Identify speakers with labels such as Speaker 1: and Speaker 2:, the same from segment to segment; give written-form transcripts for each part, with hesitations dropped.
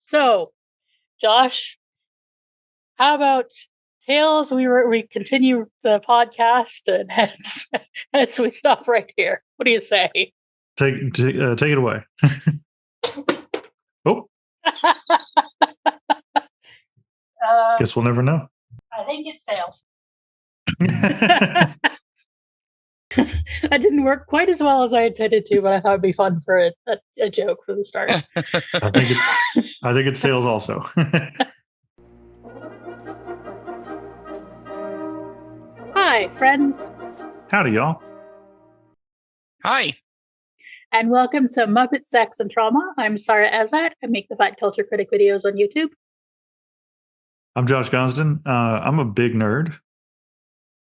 Speaker 1: So, Josh, how about Tales? We continue the podcast, and hence we stop right here. What do you say?
Speaker 2: Take it away. Oh, guess we'll never know.
Speaker 1: I think it's Tales. That didn't work quite as well as I intended to, but I thought it'd be fun for a joke for the start.
Speaker 2: I think it's Tales also.
Speaker 1: Hi, friends.
Speaker 2: Howdy, y'all.
Speaker 3: Hi.
Speaker 1: And welcome to Muppet Sex and Trauma. I'm Sara Ezzat. I make the Fat Culture Critic videos on YouTube.
Speaker 2: I'm Josh Gosdin. I'm a big nerd.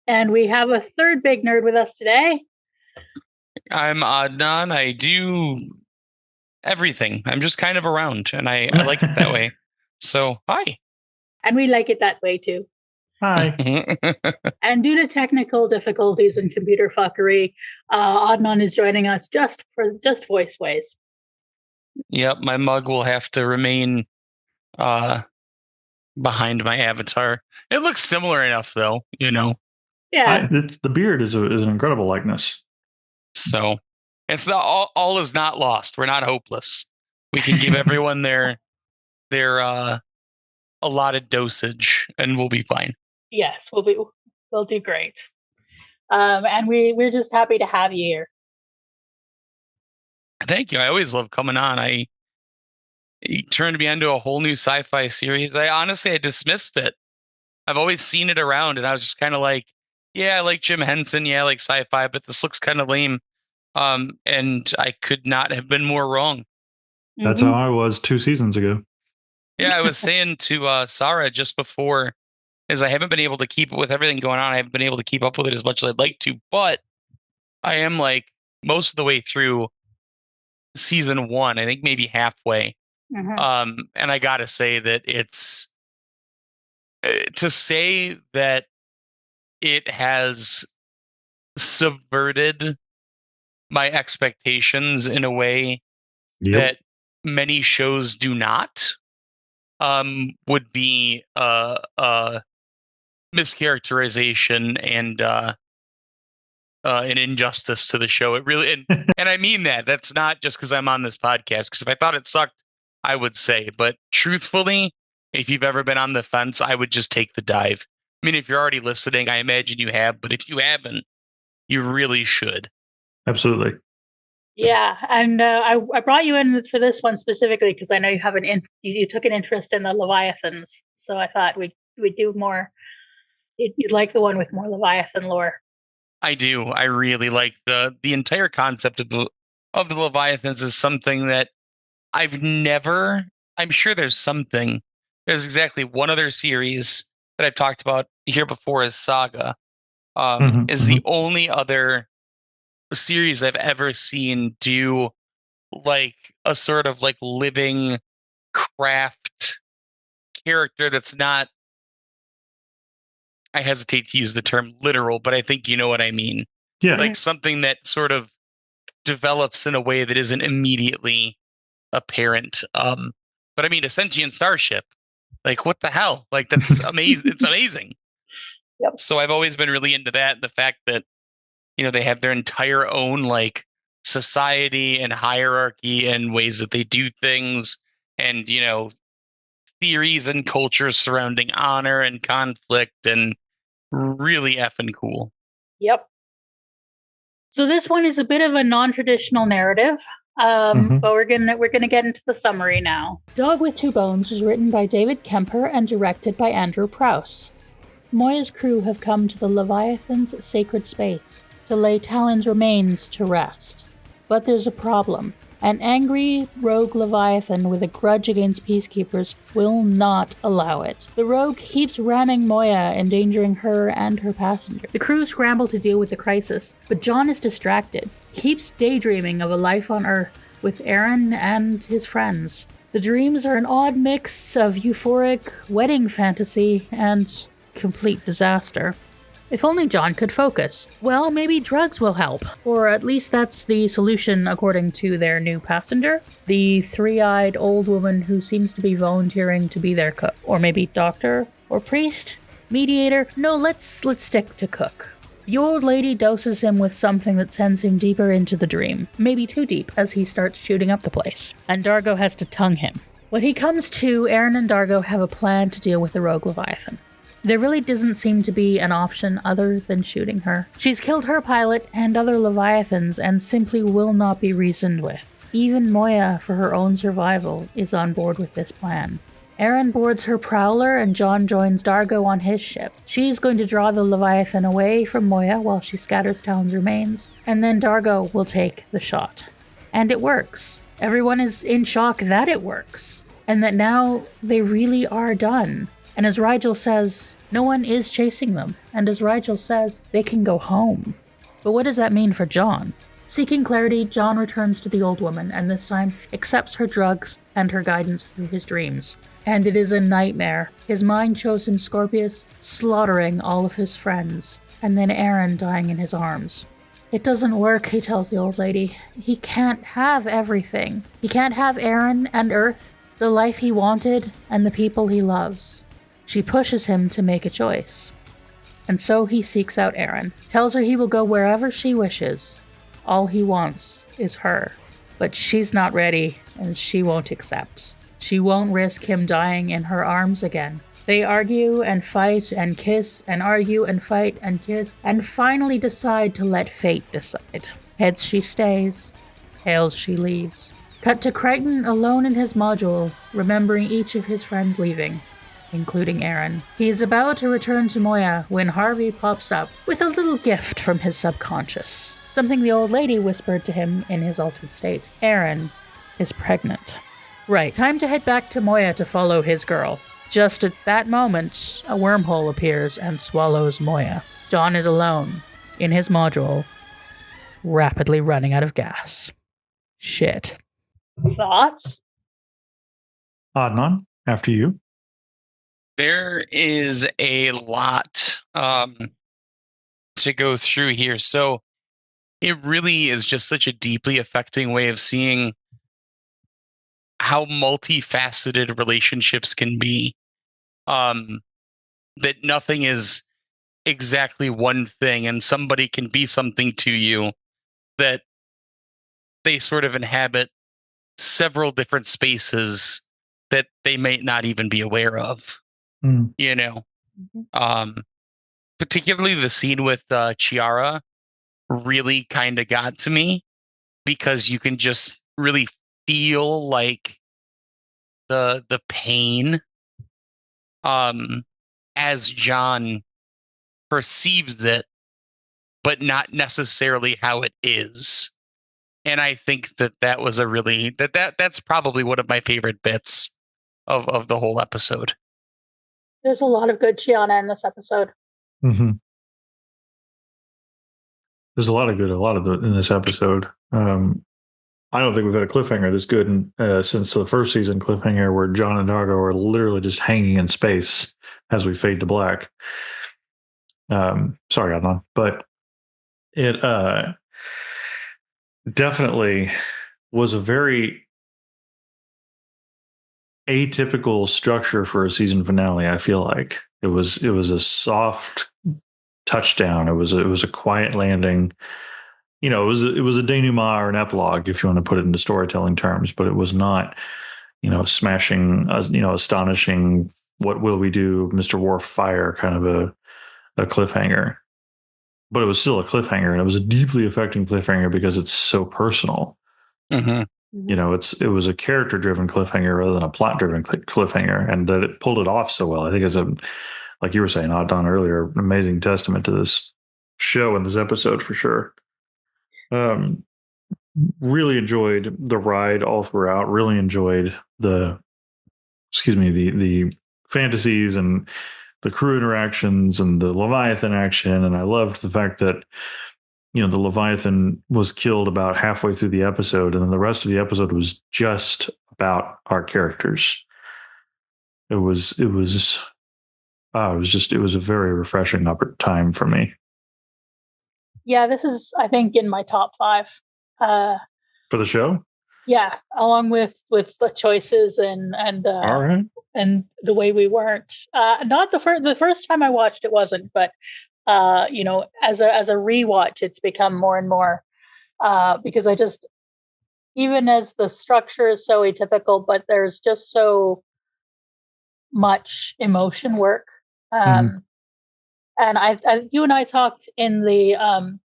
Speaker 1: And we have a third big nerd with us today.
Speaker 3: I'm Oddnon. I do everything. I'm just kind of around, and I like it that way. So, hi.
Speaker 1: And we like it that way, too.
Speaker 2: Hi.
Speaker 1: And due to technical difficulties and computer fuckery, Oddnon is joining us just voice ways.
Speaker 3: Yep, my mug will have to remain behind my avatar. It looks similar enough, though, you know.
Speaker 1: Yeah.
Speaker 2: The beard is an incredible likeness.
Speaker 3: So it's not all is not lost. We're not hopeless. We can give everyone their allotted dosage, and we'll be fine.
Speaker 1: Yes, we'll do great. And we're just happy to have you here.
Speaker 3: Thank you. I always love coming on. You turned me into a whole new sci-fi series. I dismissed it. I've always seen it around, and I was just kind of like, yeah, I like Jim Henson. Yeah, I like sci-fi, but this looks kind of lame. And I could not have been more wrong.
Speaker 2: That's how I was 2 seasons ago.
Speaker 3: Yeah, I was saying to Sara just before, is I haven't been able to keep with everything going on. I haven't been able to keep up with it as much as I'd like to, but I am like most of the way through season 1. I think maybe halfway. And I gotta say that it's to say that it has subverted my expectations in a way that many shows do not, would be a mischaracterization and an injustice to the show. It really, and I mean that. That's not just because I'm on this podcast, because if I thought it sucked, I would say. But truthfully, if you've ever been on the fence, I would just take the dive. I mean, if you're already listening, I imagine you have, but if you haven't, you really should.
Speaker 2: Absolutely.
Speaker 1: Yeah, and I brought you in for this one specifically because I know you have you took an interest in the Leviathans, so I thought we'd do more. You'd like the one with more Leviathan lore.
Speaker 3: I do. I really like the entire concept of the Leviathans is something that I'm sure there's exactly one other series that I've talked about here before is Saga. Is the only other series I've ever seen do like a sort of like living craft character that's not, I hesitate to use the term literal, but I think you know what I mean.
Speaker 2: Yeah.
Speaker 3: Like something that sort of develops in a way that isn't immediately apparent. But I mean, a sentient starship, like what the hell? Like that's amazing. It's amazing.
Speaker 1: Yep.
Speaker 3: So I've always been really into that. The fact that, you know, they have their entire own like society and hierarchy and ways that they do things, and, you know, theories and cultures surrounding honor and conflict, and really effing cool.
Speaker 1: Yep. So this one is a bit of a non-traditional narrative, but we're gonna get into the summary now. Dog with Two Bones was written by David Kemper and directed by Andrew Prouse. Moya's crew have come to the Leviathan's sacred space to lay Talyn's remains to rest. But there's a problem. An angry rogue Leviathan with a grudge against peacekeepers will not allow it. The rogue keeps ramming Moya, endangering her and her passenger. The crew scramble to deal with the crisis, but John is distracted. He keeps daydreaming of a life on Earth with Aaron and his friends. The dreams are an odd mix of euphoric wedding fantasy and complete disaster. If only John could focus. Well, maybe drugs will help. Or at least that's the solution according to their new passenger. The three-eyed old woman who seems to be volunteering to be their cook. Or maybe doctor? Or priest? Mediator? No, let's stick to cook. The old lady doses him with something that sends him deeper into the dream. Maybe too deep, as he starts shooting up the place. And Dargo has to tongue him. When he comes to, Aaron and Dargo have a plan to deal with the rogue leviathan. There really doesn't seem to be an option other than shooting her. She's killed her pilot and other leviathans and simply will not be reasoned with. Even Moya, for her own survival, is on board with this plan. Aaron boards her prowler and John joins Dargo on his ship. She's going to draw the leviathan away from Moya while she scatters Talyn's remains, and then Dargo will take the shot. And it works. Everyone is in shock that it works, and that now they really are done. And as Rigel says, no one is chasing them. And as Rigel says, they can go home. But what does that mean for John? Seeking clarity, John returns to the old woman, and this time accepts her drugs and her guidance through his dreams. And it is a nightmare. His mind shows him Scorpius slaughtering all of his friends, and then Aaron dying in his arms. It doesn't work, he tells the old lady. He can't have everything. He can't have Aaron and Earth, the life he wanted, and the people he loves. She pushes him to make a choice. And so he seeks out Aaron, tells her he will go wherever she wishes. All he wants is her. But she's not ready, and she won't accept. She won't risk him dying in her arms again. They argue and fight and kiss and argue and fight and kiss and finally decide to let fate decide. Heads she stays, tails she leaves. Cut to Crichton alone in his module, remembering each of his friends leaving, including Aaron. He is about to return to Moya when Harvey pops up with a little gift from his subconscious. Something the old lady whispered to him in his altered state. Aaron is pregnant. Right, time to head back to Moya to follow his girl. Just at that moment, a wormhole appears and swallows Moya. John is alone, in his module, rapidly running out of gas. Shit. Thoughts?
Speaker 2: Oddnon, after you.
Speaker 3: There is a lot to go through here. So it really is just such a deeply affecting way of seeing how multifaceted relationships can be. That nothing is exactly one thing, and somebody can be something to you that they sort of inhabit several different spaces that they may not even be aware of. You know, particularly the scene with Chiara really kind of got to me, because you can just really feel like the pain as John perceives it, but not necessarily how it is. And I think that was a really that's probably one of my favorite bits of the whole episode.
Speaker 1: There's a lot of good Chiana in this episode.
Speaker 2: Mm-hmm. There's a lot of good, in this episode. I don't think we've had a cliffhanger this good since the first season cliffhanger, where John and Dargo are literally just hanging in space as we fade to black. Sorry, Oddnon, but it definitely was a very atypical structure for a season finale. I feel like it was a soft touchdown. It was a quiet landing. You know, it was a denouement or an epilogue, if you want to put it into storytelling terms, but it was not, smashing, astonishing. What will we do, Mr. Worf fire kind of a cliffhanger. But it was still a cliffhanger, and it was a deeply affecting cliffhanger because it's so personal.
Speaker 3: Mm-hmm.
Speaker 2: It was a character-driven cliffhanger rather than a plot-driven cliffhanger, and that it pulled it off so well. I think it's like you were saying, Oddnon, earlier, an amazing testament to this show and this episode for sure. Really enjoyed the ride all throughout. Really enjoyed the fantasies and the crew interactions and the Leviathan action. And I loved the fact that, the Leviathan was killed about halfway through the episode, and then the rest of the episode was just about our characters. It was it was a very refreshing time for me.
Speaker 1: Yeah, this is, I think, in my top 5.
Speaker 2: For the show?
Speaker 1: Yeah, along with the choices and
Speaker 2: All right.
Speaker 1: and the way we weren't. Not the first time I watched it wasn't, but as a rewatch, it's become more and more because I just, even as the structure is so atypical, but there's just so much emotion work. And you and I talked in the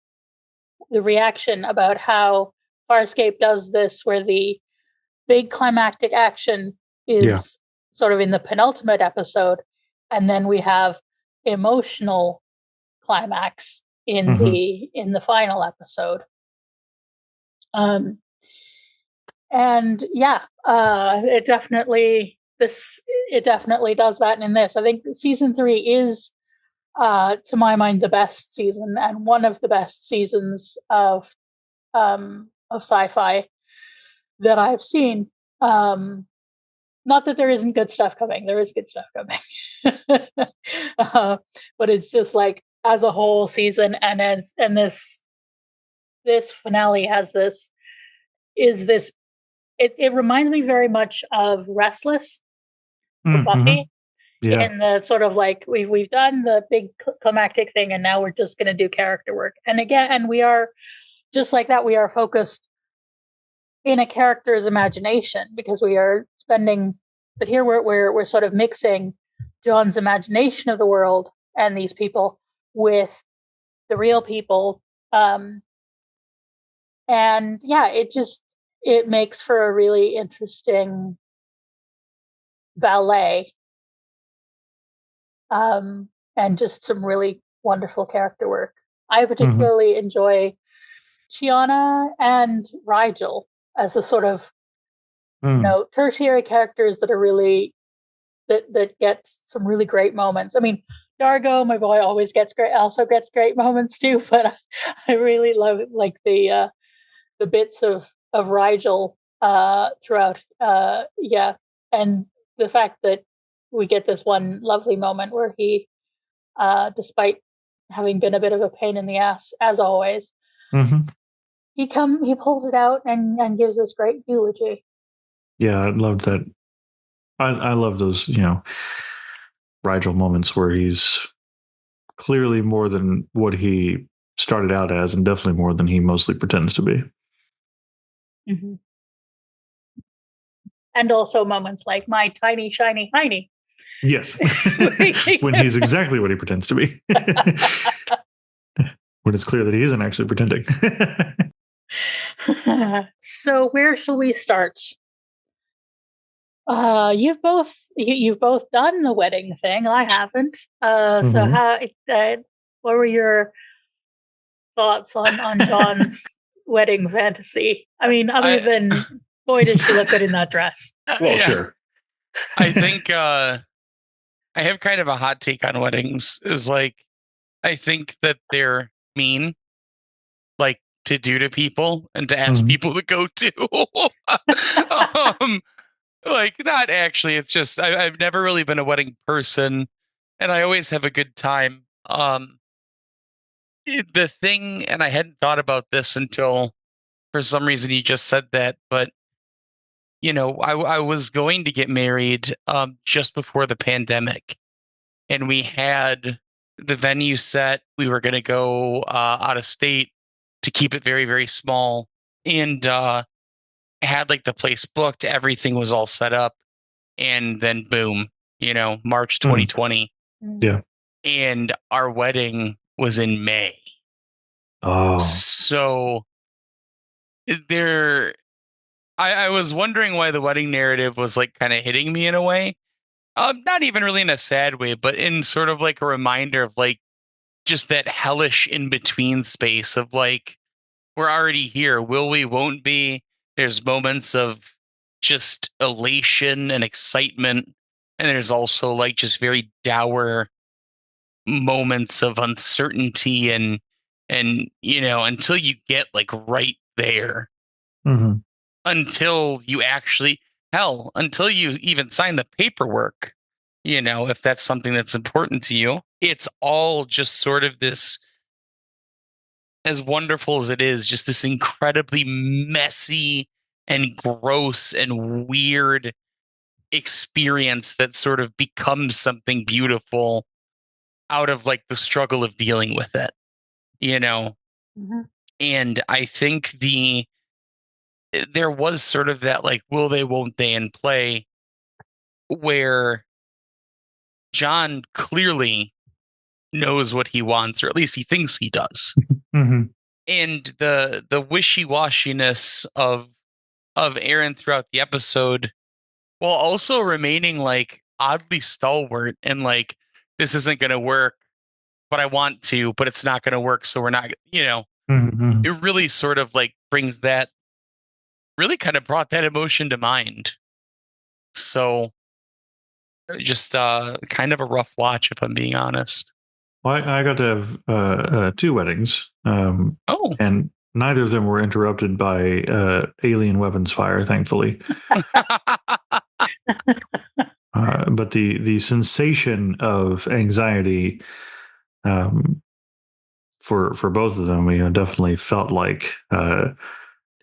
Speaker 1: reaction about how Farscape does this, where the big climactic action is sort of in the penultimate episode, and then we have emotional climax in the final episode. And yeah, it definitely does that in this. I think season 3 is, to my mind, the best season and one of the best seasons of sci-fi that I've seen. Not that there isn't good stuff coming. There is good stuff coming. But it's just like, as a whole season, and this finale has this, it reminds me very much of Restless for Buffy.
Speaker 2: Yeah.
Speaker 1: In the sort of like, we've done the big climactic thing, and now we're just going to do character work. And we are just like that. We are focused in a character's imagination, because we are spending. But here we're sort of mixing John's imagination of the world and these people with the real people. And yeah, it makes for a really interesting ballet. And just some really wonderful character work. I particularly enjoy Chiana and Rigel as the sort of tertiary characters that are really that get some really great moments. I mean, Dargo, my boy, also gets great moments too. But I really love like the bits of Rigel throughout. Yeah, and the fact that we get this one lovely moment where he, despite having been a bit of a pain in the ass as always, he pulls it out and gives this great eulogy.
Speaker 2: Yeah, I love that. I love those, Rigel moments where he's clearly more than what he started out as, and definitely more than he mostly pretends to be.
Speaker 1: And also moments like my tiny, shiny Heine.
Speaker 2: Yes. When he's exactly what he pretends to be. When it's clear that he isn't actually pretending.
Speaker 1: So where shall we start? You've both done the wedding thing. I haven't. So what were your thoughts on John's wedding fantasy? I mean, other than, boy, did she look good in that dress.
Speaker 2: Well, sure.
Speaker 3: I think I have kind of a hot take on weddings. Is like, I think that they're mean, like, to do to people and to ask people to go to. Like, not actually. It's just I've never really been a wedding person, and I always have a good time. The thing, and I hadn't thought about this until for some reason you just said that, but I was going to get married just before the pandemic, and we had the venue set. We were going to go out of state to keep it very, very small, and had like the place booked. Everything was all set up, and then boom, March 2020.
Speaker 2: Yeah.
Speaker 3: And our wedding was in May.
Speaker 2: Oh.
Speaker 3: So I was wondering why the wedding narrative was like kind of hitting me in a way. Not even really in a sad way, but in sort of like a reminder of like just that hellish in between space of like, we're already here. Will we, won't be. There's moments of just elation and excitement. And there's also like just very dour moments of uncertainty and until you get like right there, until you actually, until you even sign the paperwork, if that's something that's important to you. It's all just sort of this, as wonderful as it is, just this incredibly messy and gross and weird experience that sort of becomes something beautiful out of like the struggle of dealing with it,
Speaker 1: Mm-hmm.
Speaker 3: And I think there was sort of that like, will they, won't they in play, where John clearly knows what he wants, or at least he thinks he does.
Speaker 2: Mm-hmm.
Speaker 3: And the wishy-washiness of Aaron throughout the episode, while also remaining like oddly stalwart and like, this isn't going to work, but I want to, but it's not going to work, so we're not,
Speaker 2: Mm-hmm.
Speaker 3: it really sort of like really kind of brought that emotion to mind. So just kind of a rough watch, if I'm being honest.
Speaker 2: Well, I got to have 2 weddings,
Speaker 3: Oh.
Speaker 2: and neither of them were interrupted by alien weapons fire, thankfully. But the sensation of anxiety for both of them, definitely felt like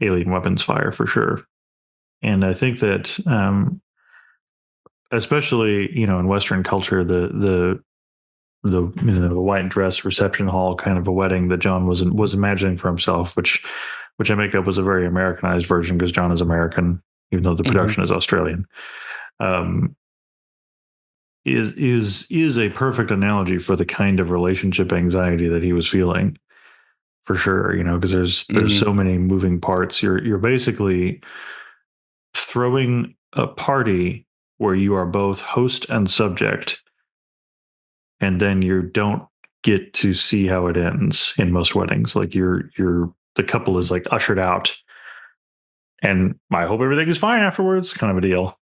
Speaker 2: alien weapons fire for sure. And I think that, especially in Western culture, the white dress reception hall kind of a wedding that John was imagining for himself, which I make up was a very Americanized version because John is American, even though the production is Australian. Is a perfect analogy for the kind of relationship anxiety that he was feeling, for sure. Because there's so many moving parts. You're basically throwing a party where you are both host and subject, and then you don't get to see how it ends in most weddings. Like the couple is like ushered out, and I hope everything is fine afterwards, kind of a deal.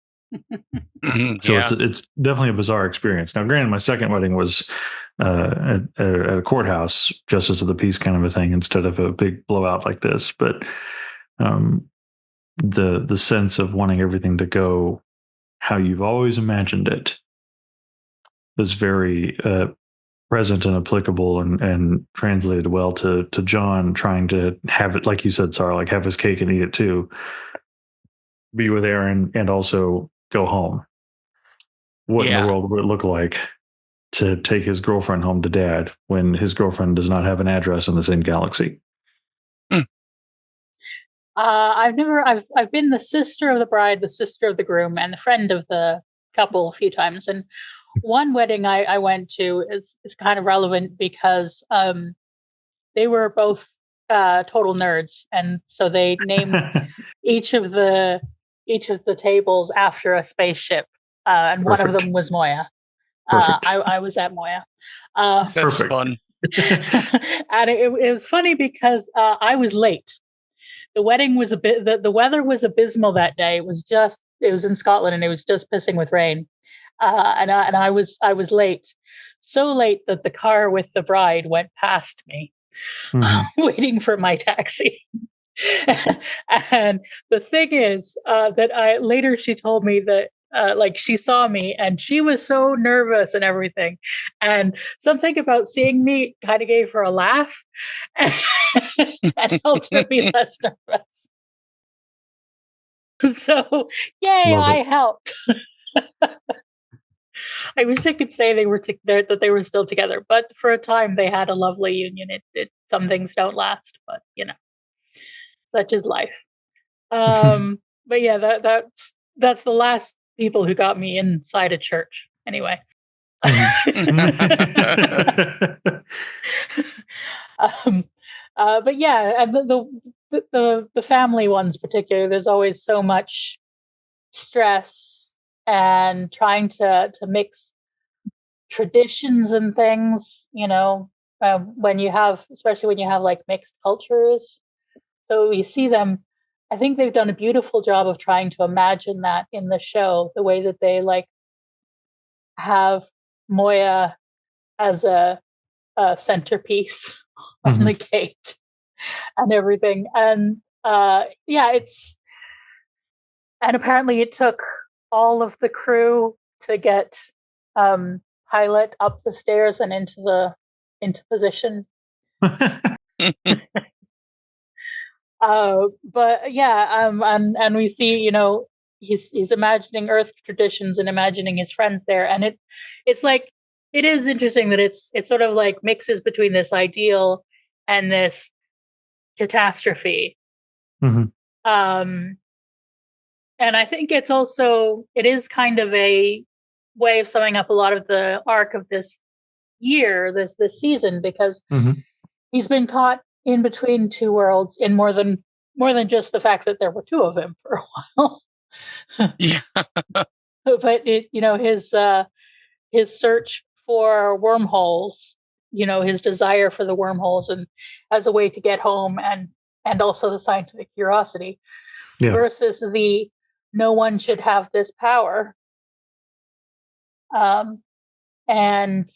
Speaker 2: So it's definitely a bizarre experience. Now, granted, my second wedding was at a courthouse, justice of the peace kind of a thing, instead of a big blowout like this. But the sense of wanting everything to go how you've always imagined it is very present and applicable, and translated well to John trying to have it, like you said, Sarah, like have his cake and eat it too. Be with Aaron and also go home. What in the world would it look like to take his girlfriend home to dad when his girlfriend does not have an address in the same galaxy?
Speaker 1: I've been the sister of the bride, the sister of the groom, and the friend of the couple a few times. And one wedding I went to is kind of relevant because they were both total nerds, and so they named each of the tables after a spaceship, and
Speaker 2: Perfect.
Speaker 1: one of them was Moya. I was at Moya.
Speaker 3: That's
Speaker 2: Perfect.
Speaker 3: fun.
Speaker 1: And it was funny because I was late. The wedding was the weather was abysmal that day. It was in Scotland, and it was just pissing with rain. And I was late, so late that the car with the bride went past me, waiting for my taxi. And the thing is that she told me that like she saw me and she was so nervous and everything, and something about seeing me kind of gave her a laugh and helped her be less nervous. So yay, I helped. I wish I could say that they were still together, but for a time they had a lovely union. Some things don't last, but such is life. But yeah, that's the last people who got me inside a church. Anyway. But yeah, and the family ones particularly, there's always so much stress and trying to mix traditions and things, especially when you have like mixed cultures. So we see them. I think they've done a beautiful job of trying to imagine that in the show, the way that they like have Moya as a centerpiece on the cake and everything. And and apparently it took all of the crew to get pilot up the stairs and into position. But yeah, and we see, he's imagining Earth traditions and imagining his friends there, and it's like, it is interesting that it's sort of like mixes between this ideal and this catastrophe.
Speaker 2: Mm-hmm.
Speaker 1: And I think it is kind of a way of summing up a lot of the arc of this year, this season, because he's been caught in between two worlds in more than just the fact that there were two of him for a while.
Speaker 3: Yeah.
Speaker 1: But his search for wormholes, his desire for the wormholes and as a way to get home, and also the scientific curiosity, versus the no one should have this power. And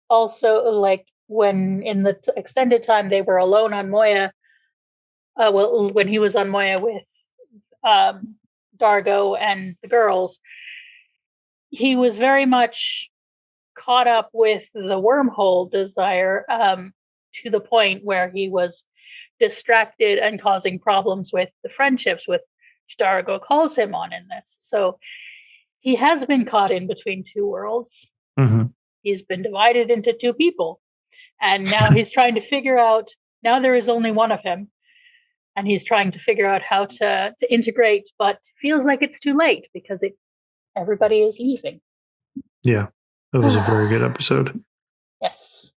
Speaker 1: also, like, when in the extended time they were alone on Moya, when he was on Moya with Dargo and the girls, he was very much caught up with the wormhole desire, to the point where he was distracted and causing problems with the friendships which Dargo calls him on in this. So he has been caught in between two worlds. He's been divided into two people. And now he's trying to figure out, now there is only one of him. And he's trying to figure out how to integrate, but feels like it's too late because everybody is leaving.
Speaker 2: Yeah, that was a very good episode.
Speaker 1: Yes.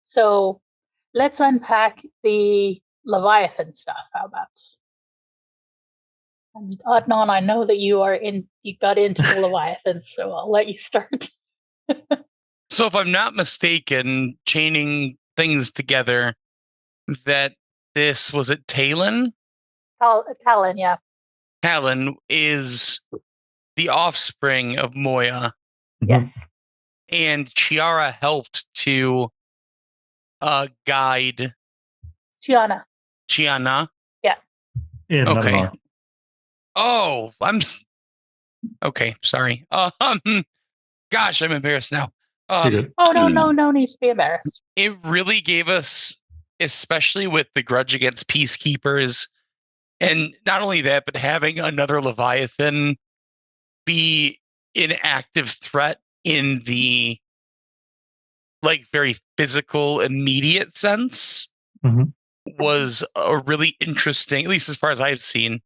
Speaker 1: So let's unpack the Leviathan stuff. How about? And Oddnon, I know that you got into the Leviathan, so I'll let you start.
Speaker 3: So if I'm not mistaken, chaining things together, that this was it Talyn?
Speaker 1: Talyn, yeah.
Speaker 3: Talyn is the offspring of Moya.
Speaker 1: Yes.
Speaker 3: And Chiara helped to guide
Speaker 1: Chiana.
Speaker 3: Yeah.
Speaker 2: Okay.
Speaker 3: Oh, okay. Sorry. Gosh, I'm embarrassed now.
Speaker 1: No need to be embarrassed.
Speaker 3: It really gave us, especially with the grudge against peacekeepers, and not only that, but having another Leviathan be an active threat in the very physical, immediate sense was a really interesting, at least as far as I've seen,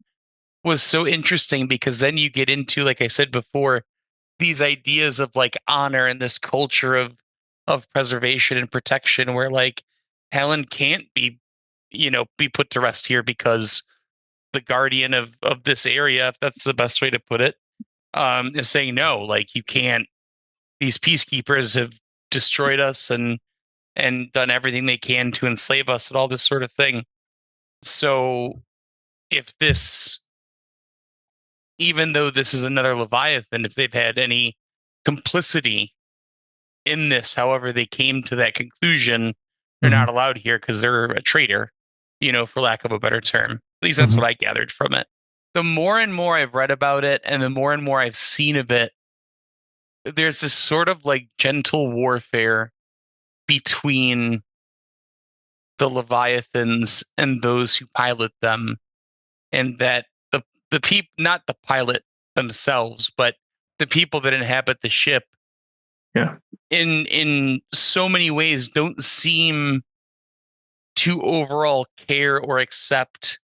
Speaker 3: was so interesting, because then you get into, like I said before, these ideas of honor and this culture of preservation and protection, where Talyn can't be put to rest here because the guardian of this area, if that's the best way to put it, is saying no, you can't. These peacekeepers have destroyed us and done everything they can to enslave us and all this sort of thing. So if this, even though this is another Leviathan, if they've had any complicity in this, however they came to that conclusion, they're not allowed here because they're a traitor, for lack of a better term. At least that's what I gathered from it. The more and more I've read about it and the more and more I've seen of it, there's this sort of gentle warfare between the Leviathans and those who pilot them, and that the people, not the pilot themselves, but the people that inhabit the ship, in so many ways don't seem to overall care or accept,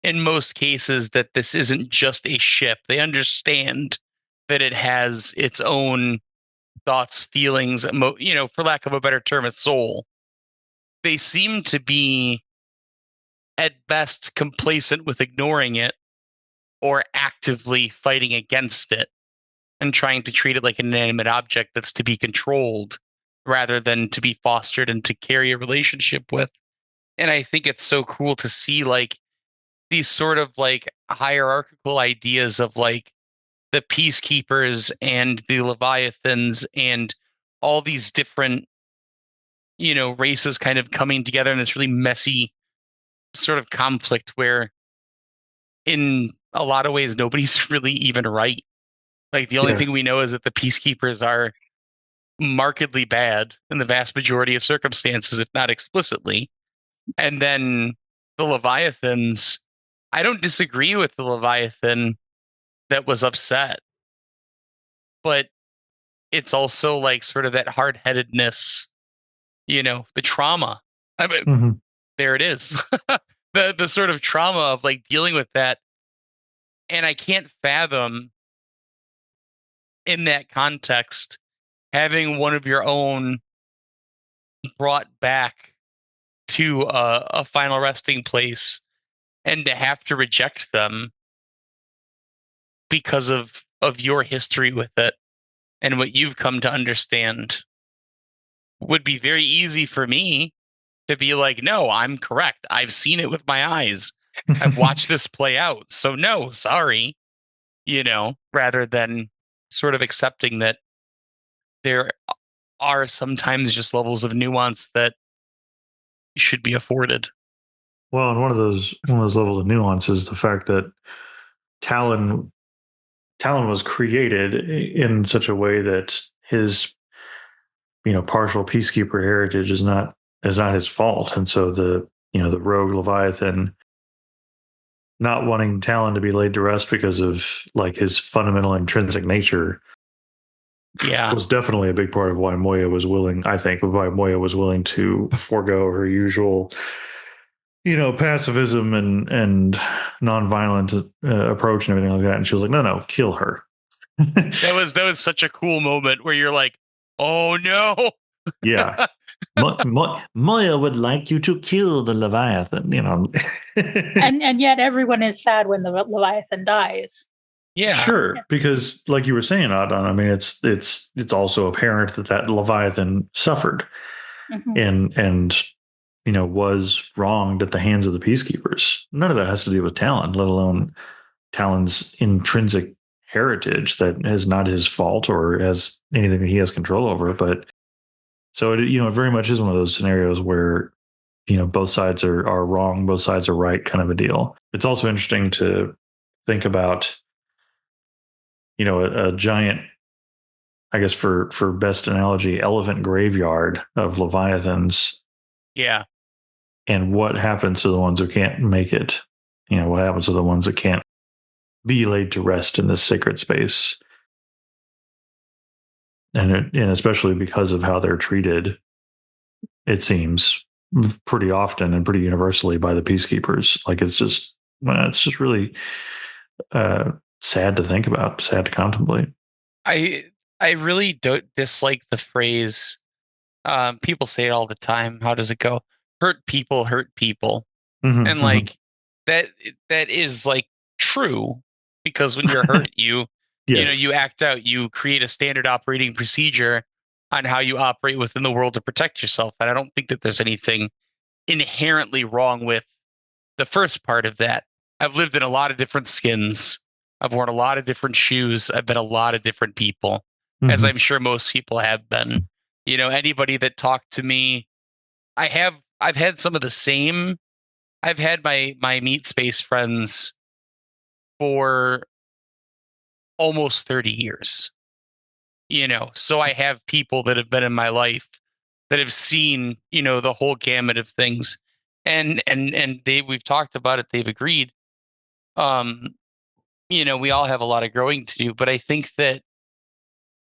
Speaker 3: in most cases, that this isn't just a ship. They understand that it has its own thoughts, feelings, for lack of a better term, a soul. They seem to be, at best, complacent with ignoring it or actively fighting against it and trying to treat it like an inanimate object that's to be controlled rather than to be fostered and to carry a relationship with. And I think it's so cool to see these sort of hierarchical ideas of the peacekeepers and the Leviathans and all these different races kind of coming together in this really messy sort of conflict where in a lot of ways nobody's really even right. Like, the only thing we know is that the peacekeepers are markedly bad in the vast majority of circumstances, if not explicitly. And then the Leviathans, I don't disagree with the Leviathan that was upset, but it's also like sort of that hard-headedness, the trauma. I mean, there it is. the sort of trauma of like dealing with that. And I can't fathom in that context having one of your own brought back to a final resting place and to have to reject them because of your history with it and what you've come to understand. Would be very easy for me to be like, no, I'm correct. I've seen it with my eyes. I've watched this play out. So no, sorry, rather than sort of accepting that there are sometimes just levels of nuance that should be afforded.
Speaker 2: Well, and one of those levels of nuance is the fact that Talyn was created in such a way that his partial peacekeeper heritage is not his fault, and so the rogue Leviathan not wanting Talyn to be laid to rest because of like his fundamental intrinsic nature was definitely a big part of why Moya was willing to forego her usual pacifism and nonviolent approach and everything like that. And she was like, no, kill her.
Speaker 3: That was such a cool moment where you're like, oh no.
Speaker 2: Yeah. Moya would like you to kill the Leviathan,
Speaker 1: and yet everyone is sad when the Leviathan dies.
Speaker 2: Yeah, sure. Because, like you were saying, Oddnon, I mean, it's also apparent that Leviathan suffered, and was wronged at the hands of the peacekeepers. None of that has to do with Talyn, let alone Talyn's intrinsic heritage that is not his fault or has anything that he has control over. But so it very much is one of those scenarios where both sides are wrong, both sides are right, kind of a deal. It's also interesting to think about a giant, I guess for best analogy, elephant graveyard of Leviathans.
Speaker 3: Yeah.
Speaker 2: And what happens to the ones who can't make it? What happens to the ones that can't be laid to rest in this sacred space? And especially because of how they're treated, it seems pretty often and pretty universally by the peacekeepers. Like it's just really sad to think about, sad to contemplate.
Speaker 3: I really don't dislike the phrase. People say it all the time. How does it go? Hurt people. And like that is like true, because when you're hurt, you act out, you create a standard operating procedure on how you operate within the world to protect yourself. And I don't think that there's anything inherently wrong with the first part of that. I've lived in a lot of different skins. I've worn a lot of different shoes. I've been a lot of different people, as I'm sure most people have been. Anybody that talked to me, I've had some of the same. I've had my meat space friends for almost 30 years. So I have people that have been in my life that have seen, the whole gamut of things. And we've talked about it. They've agreed. We all have a lot of growing to do, but I think that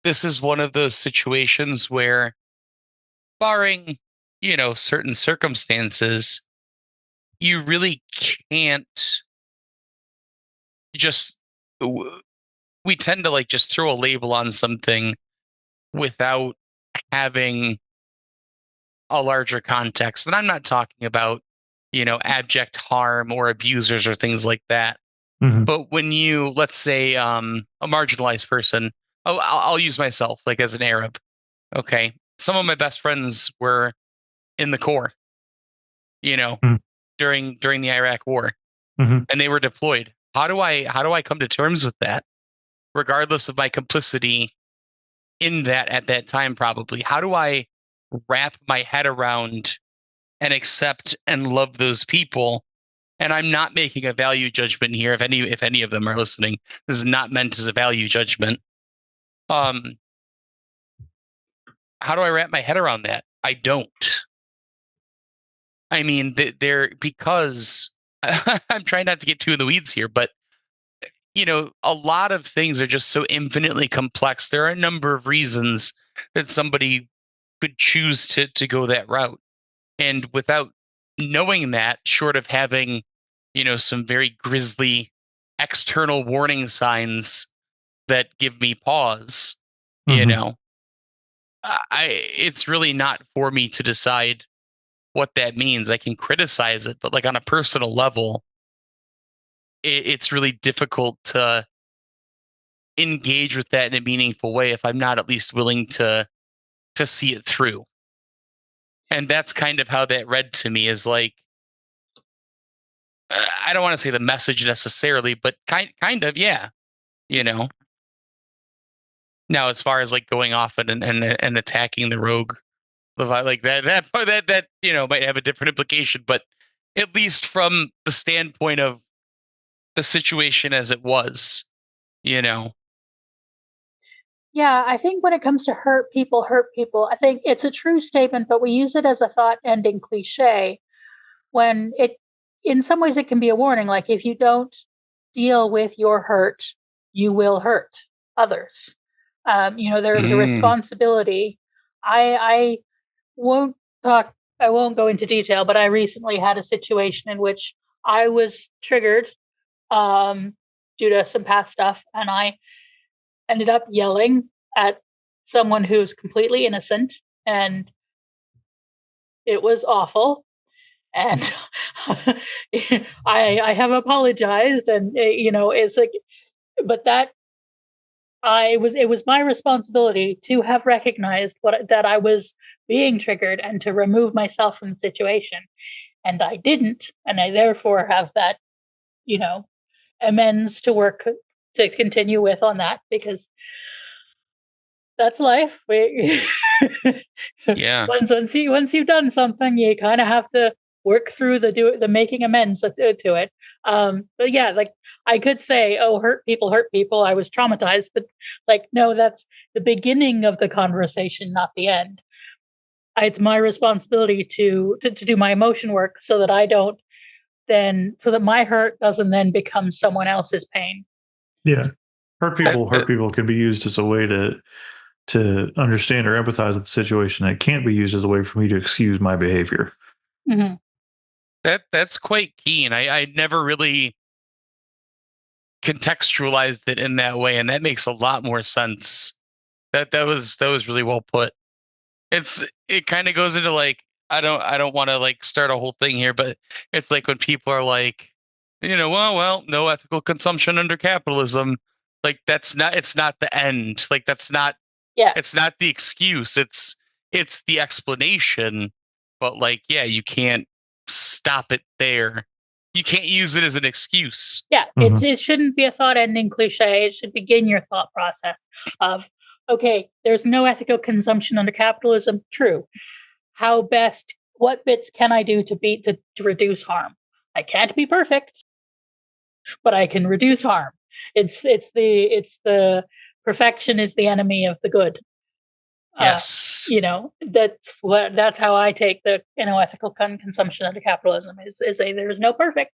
Speaker 3: this is one of those situations where, barring, certain circumstances, you really can't just, we tend to like just throw a label on something without having a larger context. And I'm not talking about, abject harm or abusers or things like that. But when you, let's say, a marginalized person, I'll use myself like as an Arab. Okay. Some of my best friends were in the Corps, during the Iraq War, and they were deployed. How do I come to terms with that, regardless of my complicity in that at that time? Probably. How do I wrap my head around and accept and love those people? And I'm not making a value judgment here. If any of them are listening, this is not meant as a value judgment. How do I wrap my head around that? I don't. I mean, because I'm trying not to get too in the weeds here, but a lot of things are just so infinitely complex. There are a number of reasons that somebody could choose to go that route. And without knowing that, short of having, some very grisly external warning signs that give me pause, it's really not for me to decide what that means. I can criticize it, but like on a personal level, it's really difficult to engage with that in a meaningful way if I'm not at least willing to see it through. And that's kind of how that read to me, is like, I don't want to say the message necessarily, but kind of, yeah. Now, as far as like going off and attacking the rogue, like that might have a different implication, but at least from the standpoint of the situation as it was,
Speaker 1: Yeah, I think when it comes to hurt people, I think it's a true statement, but we use it as a thought-ending cliche when in some ways, it can be a warning. Like, if you don't deal with your hurt, you will hurt others. There is a responsibility. I won't talk. I won't go into detail, but I recently had a situation in which I was triggered due to some past stuff, and I ended up yelling at someone who's completely innocent, and it was awful. And I have apologized, and it's like, but that it was my responsibility to have recognized that I was being triggered and to remove myself from the situation, and I didn't, and I therefore have that amends to work to continue with on that, because that's life.
Speaker 3: Yeah.
Speaker 1: Once you've done something, you kind of have to work through the making amends to it. But yeah, like, I could say, oh, hurt people. I was traumatized, but like, no, that's the beginning of the conversation, not the end. It's my responsibility to do my emotion work so that so that my hurt doesn't then become someone else's pain.
Speaker 2: Yeah. Hurt people can be used as a way to understand or empathize with the situation. It can't be used as a way for me to excuse my behavior.
Speaker 1: Mm-hmm.
Speaker 3: That's quite key, and I never really contextualized it in that way, and that makes a lot more sense. That was really well put. It kind of goes into like, I don't want to like start a whole thing here, but it's like when people are like, well, no ethical consumption under capitalism. Like, it's not the end. Like, it's not the excuse. It's the explanation. But like, yeah, you can't stop it there. You can't use it as an excuse.
Speaker 1: Yeah, it shouldn't be a thought-ending cliche. It should begin your thought process of, okay, there's no ethical consumption under capitalism. True. What bits can I do to reduce harm? I can't be perfect, but I can reduce harm. It's the perfection is the enemy of the good.
Speaker 3: Yes.
Speaker 1: That's how I take the ethical consumption under capitalism is there's no perfect.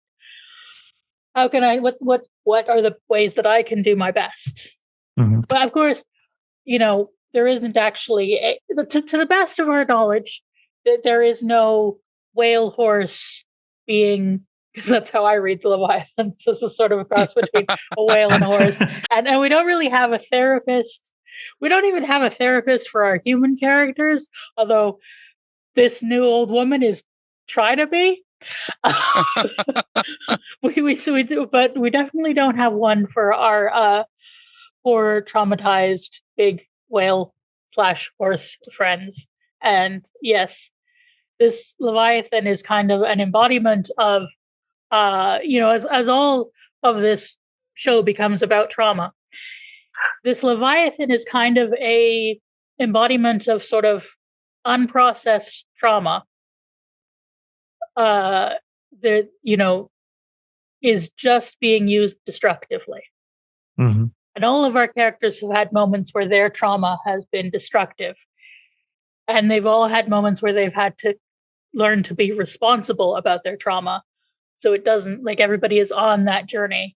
Speaker 1: How can I? What are the ways that I can do my best?
Speaker 2: Mm-hmm.
Speaker 1: But of course, there isn't actually, to the best of our knowledge, that there is no whale horse being, because that's how I read the Leviathan. So it's a sort of a cross between a whale and a horse, and we don't really have a therapist. We don't even have a therapist for our human characters, although this new old woman is trying to be. we do, but we definitely don't have one for our poor traumatized big whale / horse friends. And yes, this Leviathan is kind of an embodiment of as all of this show becomes about trauma, this Leviathan is kind of a embodiment of sort of unprocessed trauma that is just being used destructively.
Speaker 2: Mm-hmm.
Speaker 1: And all of our characters have had moments where their trauma has been destructive. And they've all had moments where they've had to learn to be responsible about their trauma. So it doesn't, like, everybody is on that journey.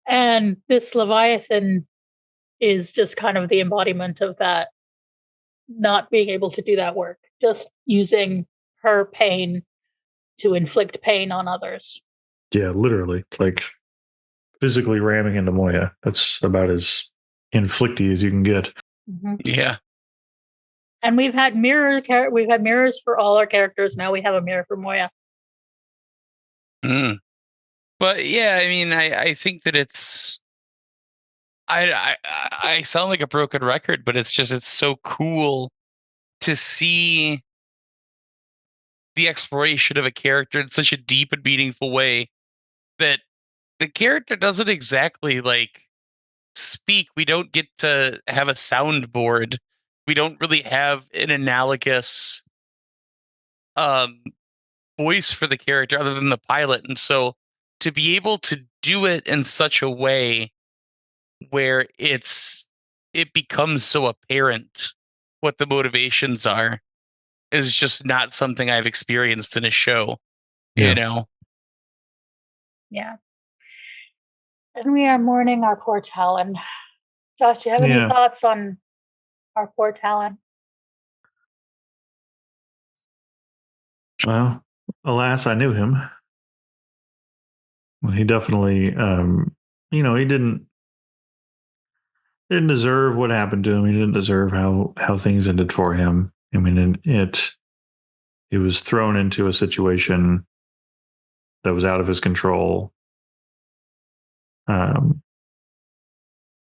Speaker 1: And this Leviathan is just kind of the embodiment of that, not being able to do that work, just using her pain to inflict pain on others.
Speaker 2: Yeah, literally, like physically ramming into Moya. That's about as inflicty as you can get.
Speaker 1: Mm-hmm.
Speaker 3: Yeah.
Speaker 1: And we've had mirrors for all our characters. Now we have a mirror for Moya.
Speaker 3: But yeah, I mean, I think that it's, I sound like a broken record, but it's so cool to see the exploration of a character in such a deep and meaningful way that the character doesn't exactly like speak. We don't get to have a soundboard. We don't really have an analogous voice for the character other than the pilot. And so to be able to do it in such a way where it becomes so apparent what the motivations are is just not something I've experienced in a show.
Speaker 2: Yeah.
Speaker 3: You know?
Speaker 1: Yeah. And we are mourning our poor Talyn. Josh, do you have any thoughts on our poor Talyn?
Speaker 2: Well, alas, I knew him. Well, he definitely, he didn't deserve what happened to him. He didn't deserve how things ended for him. I mean, he was thrown into a situation that was out of his control. And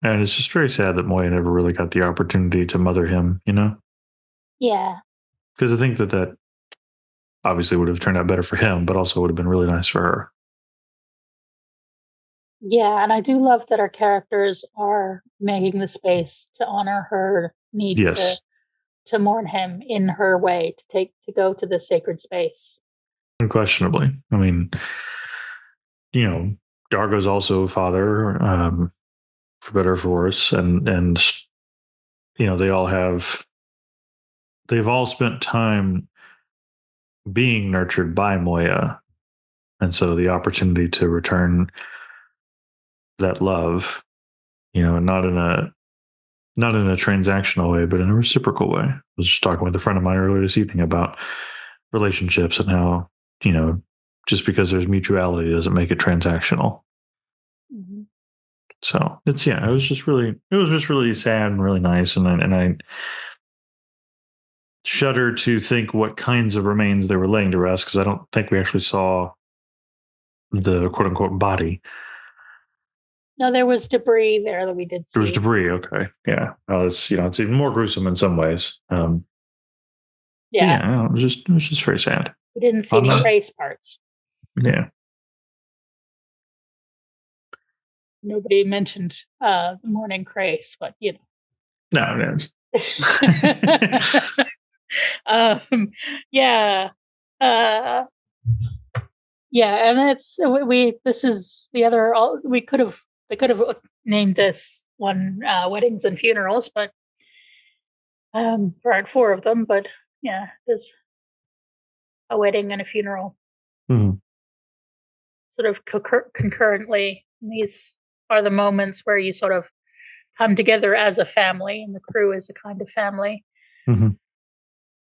Speaker 2: it's just very sad that Moya never really got the opportunity to mother him, you know?
Speaker 1: Yeah.
Speaker 2: Because I think that obviously would have turned out better for him, but also would have been really nice for her.
Speaker 1: Yeah, and I do love that our characters are making the space to honor her need to mourn him in her way, to go to the sacred space.
Speaker 2: Unquestionably. I mean, Dargo's also a father, for better or for worse, and they've all spent time being nurtured by Moya, and so the opportunity to return that love, and not in a transactional way, but in a reciprocal way. I was just talking with a friend of mine earlier this evening about relationships and how, just because there's mutuality doesn't make it transactional.
Speaker 1: Mm-hmm.
Speaker 2: So it was just really sad and really nice. And I shudder to think what kinds of remains they were laying to rest, because I don't think we actually saw the quote unquote body.
Speaker 1: No, there was debris there that we did see.
Speaker 2: There was debris. Okay. Yeah. It's even more gruesome in some ways. Yeah. It was just very sad.
Speaker 1: We didn't see any race parts.
Speaker 2: Yeah.
Speaker 1: Nobody mentioned morning craze, but
Speaker 2: No, it is.
Speaker 1: Yeah. Yeah, and this is the other, they could have named this one weddings and funerals, but there aren't 4 of them, but yeah, there's a wedding and a funeral.
Speaker 2: Mm-hmm.
Speaker 1: Sort of concurrently. And these are the moments where you sort of come together as a family, and the crew is a kind of family.
Speaker 2: Mm-hmm.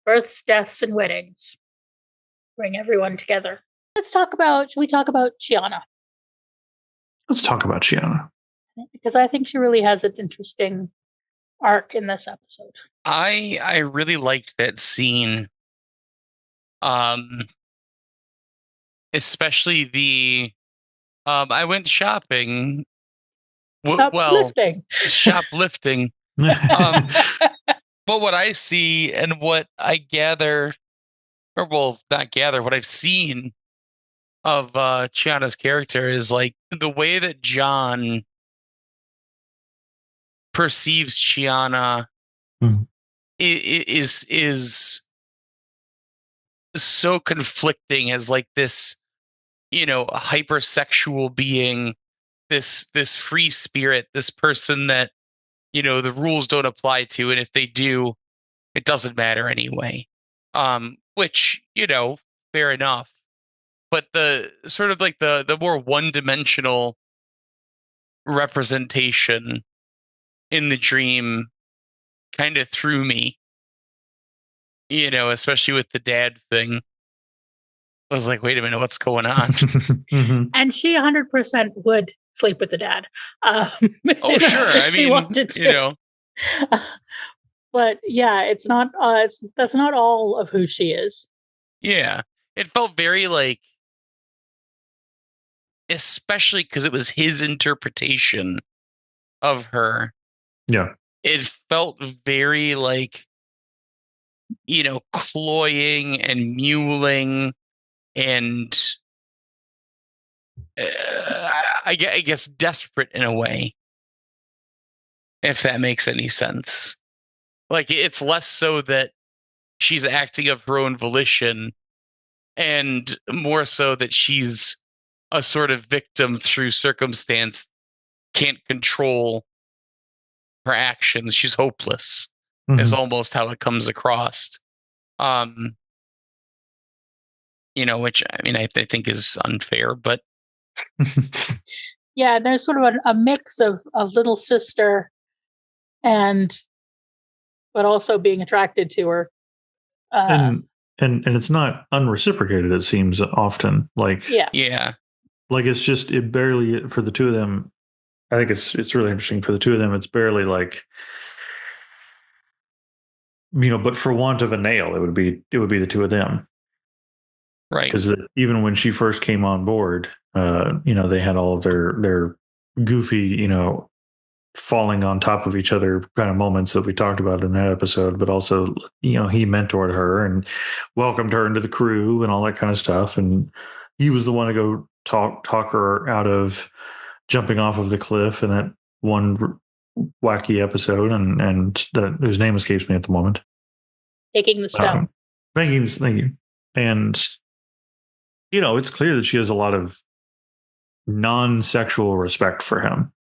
Speaker 1: Births, deaths, and weddings bring everyone together. Should we talk about Chiana?
Speaker 2: Let's talk about Chiana.
Speaker 1: Because I think she really has an interesting arc in this episode.
Speaker 3: I really liked that scene. Especially the I went shopping. Shoplifting. But what I see and what I gather, what I've seen of Chiana's character is like the way that John perceives Chiana is so conflicting as like this, hypersexual being this free spirit, this person that, the rules don't apply to, and if they do, it doesn't matter anyway. Which, fair enough. But the sort of like the more one-dimensional representation in the dream kind of threw me, especially with the dad thing. I was like, wait a minute, what's going on?
Speaker 1: And she 100% would sleep with the dad.
Speaker 3: Oh, sure. I mean, wanted to.
Speaker 1: But yeah, it's not. That's not all of who she is.
Speaker 3: Yeah, it felt very like, especially because it was his interpretation of her.
Speaker 2: Yeah,
Speaker 3: it felt very like, cloying and muling, and I guess desperate in a way, if that makes any sense. Like, it's less so that she's acting of her own volition, and more so that she's a sort of victim through circumstance, can't control her actions. She's hopeless, is almost how it comes across. Which, I mean, I think is unfair, but
Speaker 1: yeah, there's sort of a mix of little sister but also being attracted to her.
Speaker 2: And it's not unreciprocated, it seems often. Like,
Speaker 3: yeah.
Speaker 2: Like, it barely, for the two of them, I think it's really interesting for the two of them. It's barely like, but for want of a nail, it would be the two of them.
Speaker 3: Right.
Speaker 2: Because even when she first came on board, they had all of their goofy, falling on top of each other kind of moments that we talked about in that episode, but also, he mentored her and welcomed her into the crew and all that kind of stuff. And he was the one to go talk her out of jumping off of the cliff in that one wacky episode, and whose name escapes me at the moment.
Speaker 1: Taking the stone.
Speaker 2: Thank you. And, it's clear that she has a lot of non-sexual respect for him.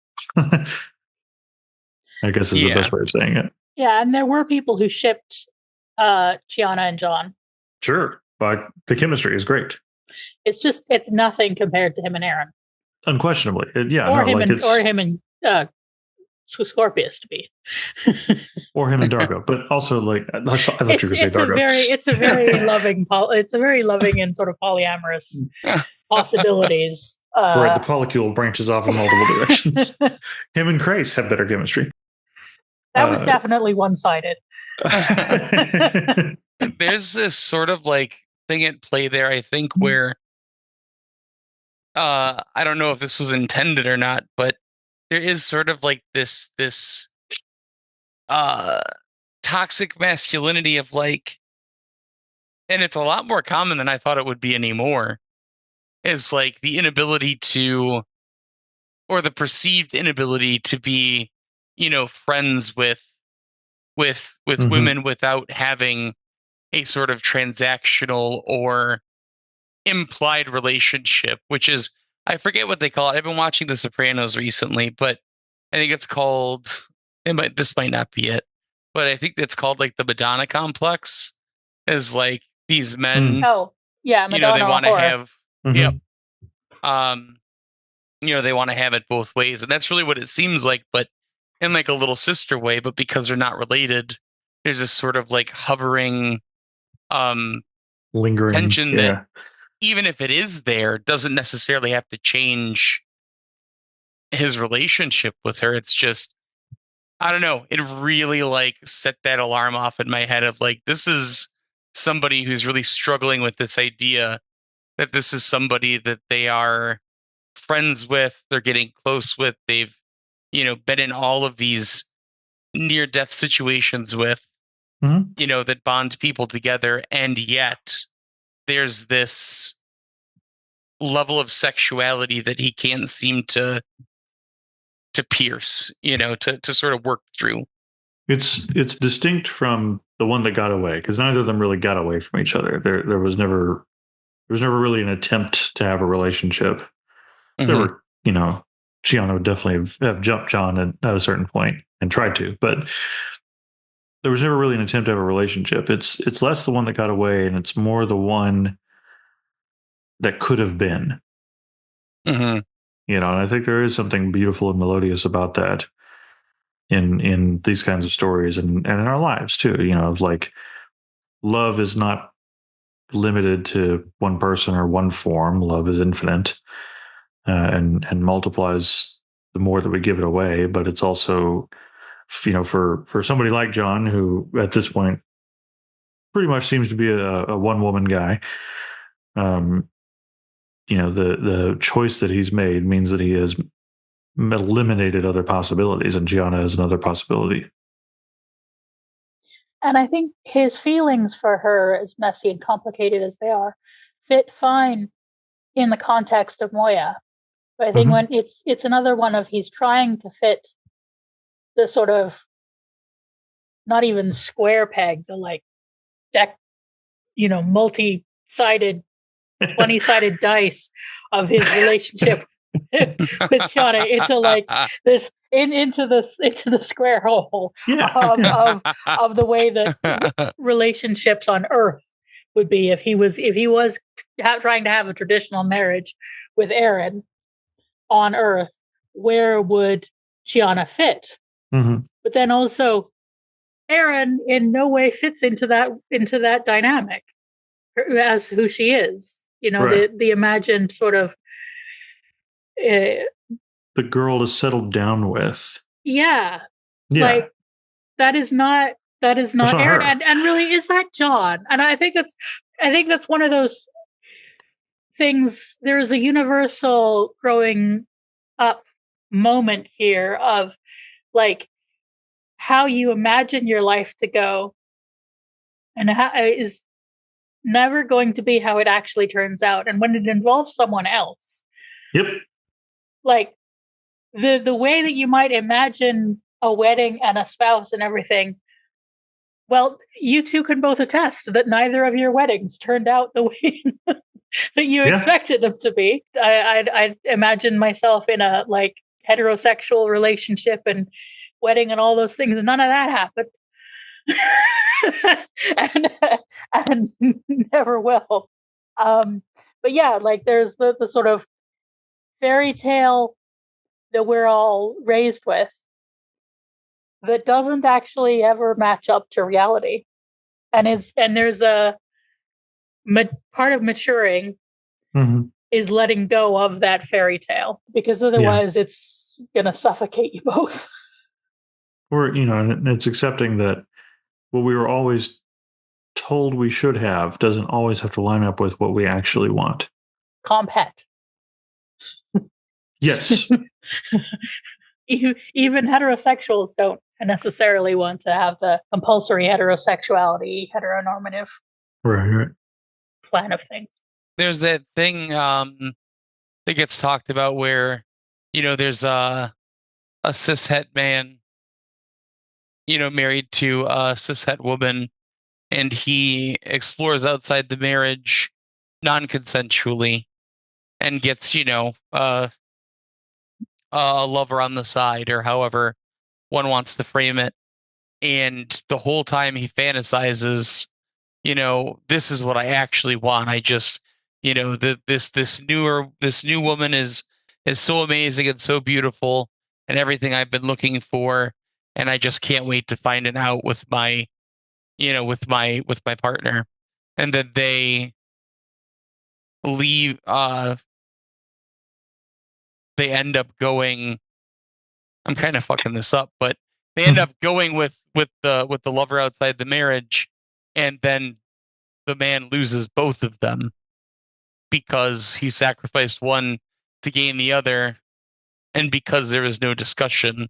Speaker 2: I guess is the best way of saying it.
Speaker 1: Yeah, and there were people who shipped Chiana and John.
Speaker 2: Sure, but the chemistry is great.
Speaker 1: It's nothing compared to him and Aaron.
Speaker 2: Unquestionably,
Speaker 1: or him and Scorpius to be,
Speaker 2: or him and Dargo. But also, like, I thought you were going to say Dargo.
Speaker 1: It's a very loving. It's a very loving and sort of polyamorous possibilities.
Speaker 2: Right, the polycule branches off in multiple directions. Him and Grace have better chemistry.
Speaker 1: That was definitely one-sided.
Speaker 3: There's this sort of like thing at play there, I think, where I don't know if this was intended or not, but there is sort of like this toxic masculinity of like, and it's a lot more common than I thought it would be anymore, is like the inability to, or the perceived inability to be, friends with women without having a sort of transactional or implied relationship, which is, I forget what they call it. I've been watching The Sopranos recently, but I think it's called, this might not be it, but I think it's called like the Madonna complex, is like these men.
Speaker 1: Oh, yeah. Madonna,
Speaker 3: they want to have,
Speaker 2: yep.
Speaker 3: They want to have it both ways. And that's really what it seems like, but in like a little sister way, but because they're not related, there's this sort of like hovering,
Speaker 2: lingering
Speaker 3: tension that, even if it is there, doesn't necessarily have to change his relationship with her. It's just, I don't know. It really like set that alarm off in my head of like, this is somebody who's really struggling with this idea that this is somebody that they are friends with, they're getting close with, they've, been in all of these near-death situations with, that bond people together, and yet there's this level of sexuality that he can't seem to pierce, to sort of work through.
Speaker 2: It's distinct from the one that got away, because neither of them really got away from each other. There was never really an attempt to have a relationship. There were, Gianna would definitely have jumped John at a certain point and tried to, but there was never really an attempt to have a relationship. It's less the one that got away, and it's more the one that could have been.
Speaker 3: Mm-hmm.
Speaker 2: And I think there is something beautiful and melodious about that in these kinds of stories and in our lives too. Of like, love is not limited to one person or one form. Love is infinite, and multiplies the more that we give it away. But it's also, for somebody like John, who at this point pretty much seems to be a one woman guy. The choice that he's made means that he has eliminated other possibilities, and Gianna is another possibility.
Speaker 1: And I think his feelings for her, as messy and complicated as they are, fit fine in the context of Moya. But I think when it's another one of he's trying to fit the sort of not even square peg, the like deck, multi-sided, 20-sided dice of his relationship with Shauna into like this into the square hole of the way that relationships on Earth would be if he was trying to have a traditional marriage with Aaron on Earth. Where would Gianna fit?
Speaker 2: Mm-hmm.
Speaker 1: But then also, Aaron in no way fits into that dynamic as who she is.
Speaker 2: Right.
Speaker 1: The imagined sort of
Speaker 2: the girl to settle down with.
Speaker 1: Yeah.
Speaker 2: Like
Speaker 1: that is not Aaron. And really, is that John? And I think that's one of those things. There is a universal growing up moment here of like how you imagine your life to go, and how is never going to be how it actually turns out. And when it involves someone else,
Speaker 2: yep,
Speaker 1: like the way that you might imagine a wedding and a spouse and everything, well, you two can both attest that neither of your weddings turned out the way that you expected them to be. I imagine myself in a like heterosexual relationship and wedding and all those things, and none of that happened. and never will. But yeah, like there's the sort of fairy tale that we're all raised with that doesn't actually ever match up to reality, and there's a part of maturing is letting go of that fairy tale, because otherwise it's gonna suffocate you both.
Speaker 2: Or and it's accepting that what we were always told we should have doesn't always have to line up with what we actually want.
Speaker 1: Compact.
Speaker 2: Yes.
Speaker 1: Even heterosexuals don't necessarily want to have the compulsory heterosexuality, heteronormative
Speaker 2: right
Speaker 1: plan of things.
Speaker 3: There's that thing that gets talked about where, there's a cishet man, married to a cishet woman, and he explores outside the marriage non-consensually and gets, a lover on the side, or however one wants to frame it. And the whole time he fantasizes, this is what I actually want. I just, this new woman is so amazing and so beautiful and everything I've been looking for. And I just can't wait to find it out with my partner. And that they leave, they end up going, I'm kind of fucking this up, but they end up going with the lover outside the marriage, and then the man loses both of them because he sacrificed one to gain the other, and because there was no discussion.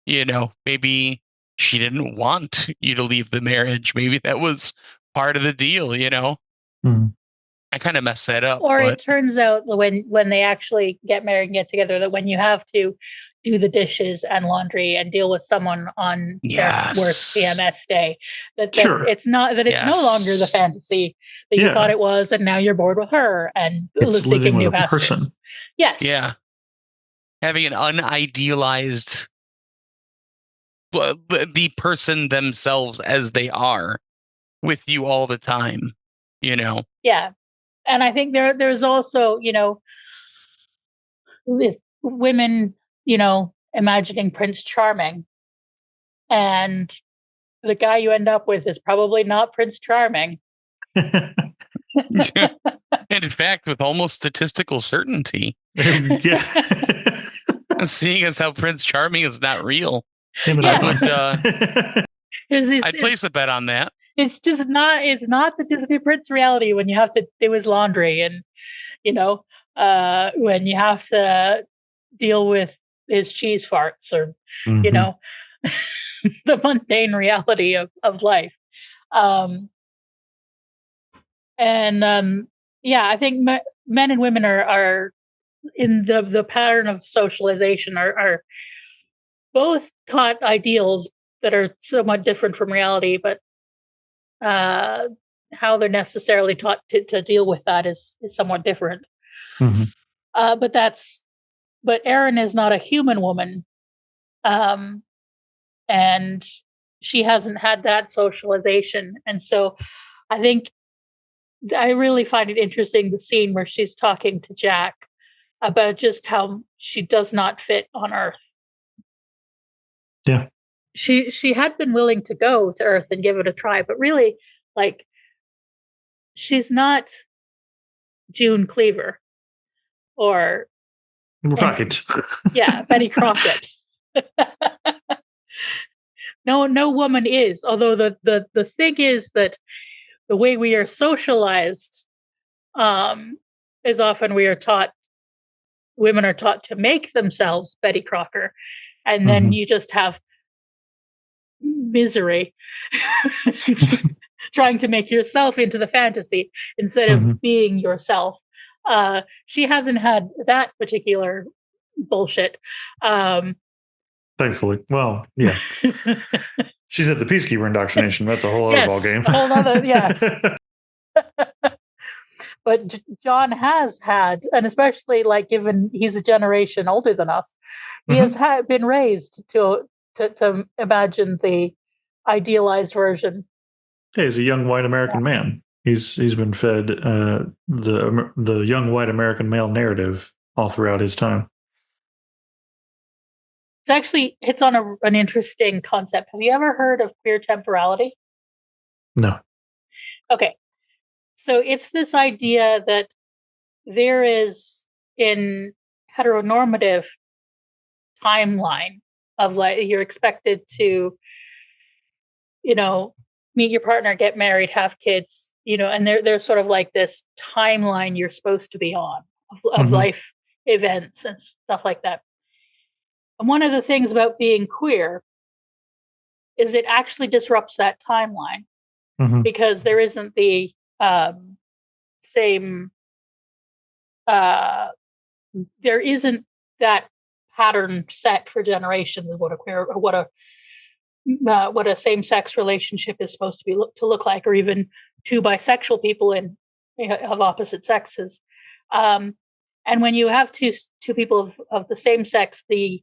Speaker 3: Maybe she didn't want you to leave the marriage. Maybe that was part of the deal. I kind of messed that up.
Speaker 1: Or it turns out when they actually get married and get together, that when you have to do the dishes and laundry and deal with someone on their worst PMS day, that it's not that it's no longer the fantasy that you thought it was, and now you're bored with her and
Speaker 2: it's
Speaker 1: seeking new
Speaker 2: pastures.
Speaker 1: Yes.
Speaker 3: Yeah. having an unidealized the person themselves as they are with you all the time, you know?
Speaker 1: Yeah. And I think there's also, women, imagining Prince Charming, and the guy you end up with is probably not Prince Charming.
Speaker 3: In fact, with almost statistical certainty.
Speaker 2: Yeah.
Speaker 3: Seeing as how Prince Charming is not real.
Speaker 1: Yeah.
Speaker 3: I'd place a bet on that.
Speaker 1: It's just not. It's not the Disney Prince reality when you have to do his laundry, and when you have to deal with his cheese farts, or the mundane reality of life. I think men and women are in the pattern of socialization are both taught ideals that are somewhat different from reality, but how they're necessarily taught to deal with that is somewhat different.
Speaker 2: Mm-hmm.
Speaker 1: But Erin is not a human woman, and she hasn't had that socialization, and so I think I really find it interesting, the scene where she's talking to Jack about just how she does not fit on Earth.
Speaker 2: Yeah.
Speaker 1: She had been willing to go to Earth and give it a try, but really, like, she's not June Cleaver or
Speaker 2: Rocket.
Speaker 1: Betty Crockett. No woman is. Although the thing is that the way we are socialized is often women are taught to make themselves Betty Crocker, and then you just have misery trying to make yourself into the fantasy instead of being yourself. She hasn't had that particular bullshit.
Speaker 2: Thankfully. Well, yeah. She's at the Peacekeeper indoctrination. That's a whole other ballgame.
Speaker 1: A whole other, yes. But John has had, and especially given he's a generation older than us, he has been raised to imagine the idealized version.
Speaker 2: Yeah, he's a young white American man. He's been fed the young white American male narrative all throughout his time.
Speaker 1: It's actually hits on an interesting concept. Have you ever heard of queer temporality?
Speaker 2: No.
Speaker 1: Okay. So it's this idea that there is, in heteronormative timeline of you're expected to, meet your partner, get married, have kids, and there's sort of like this timeline you're supposed to be on of life events and stuff like that. And one of the things about being queer is it actually disrupts that timeline because there isn't the same there isn't that pattern set for generations of what a same-sex relationship is supposed to look like, or even two bisexual people of opposite sexes. And when you have two people of the same sex, the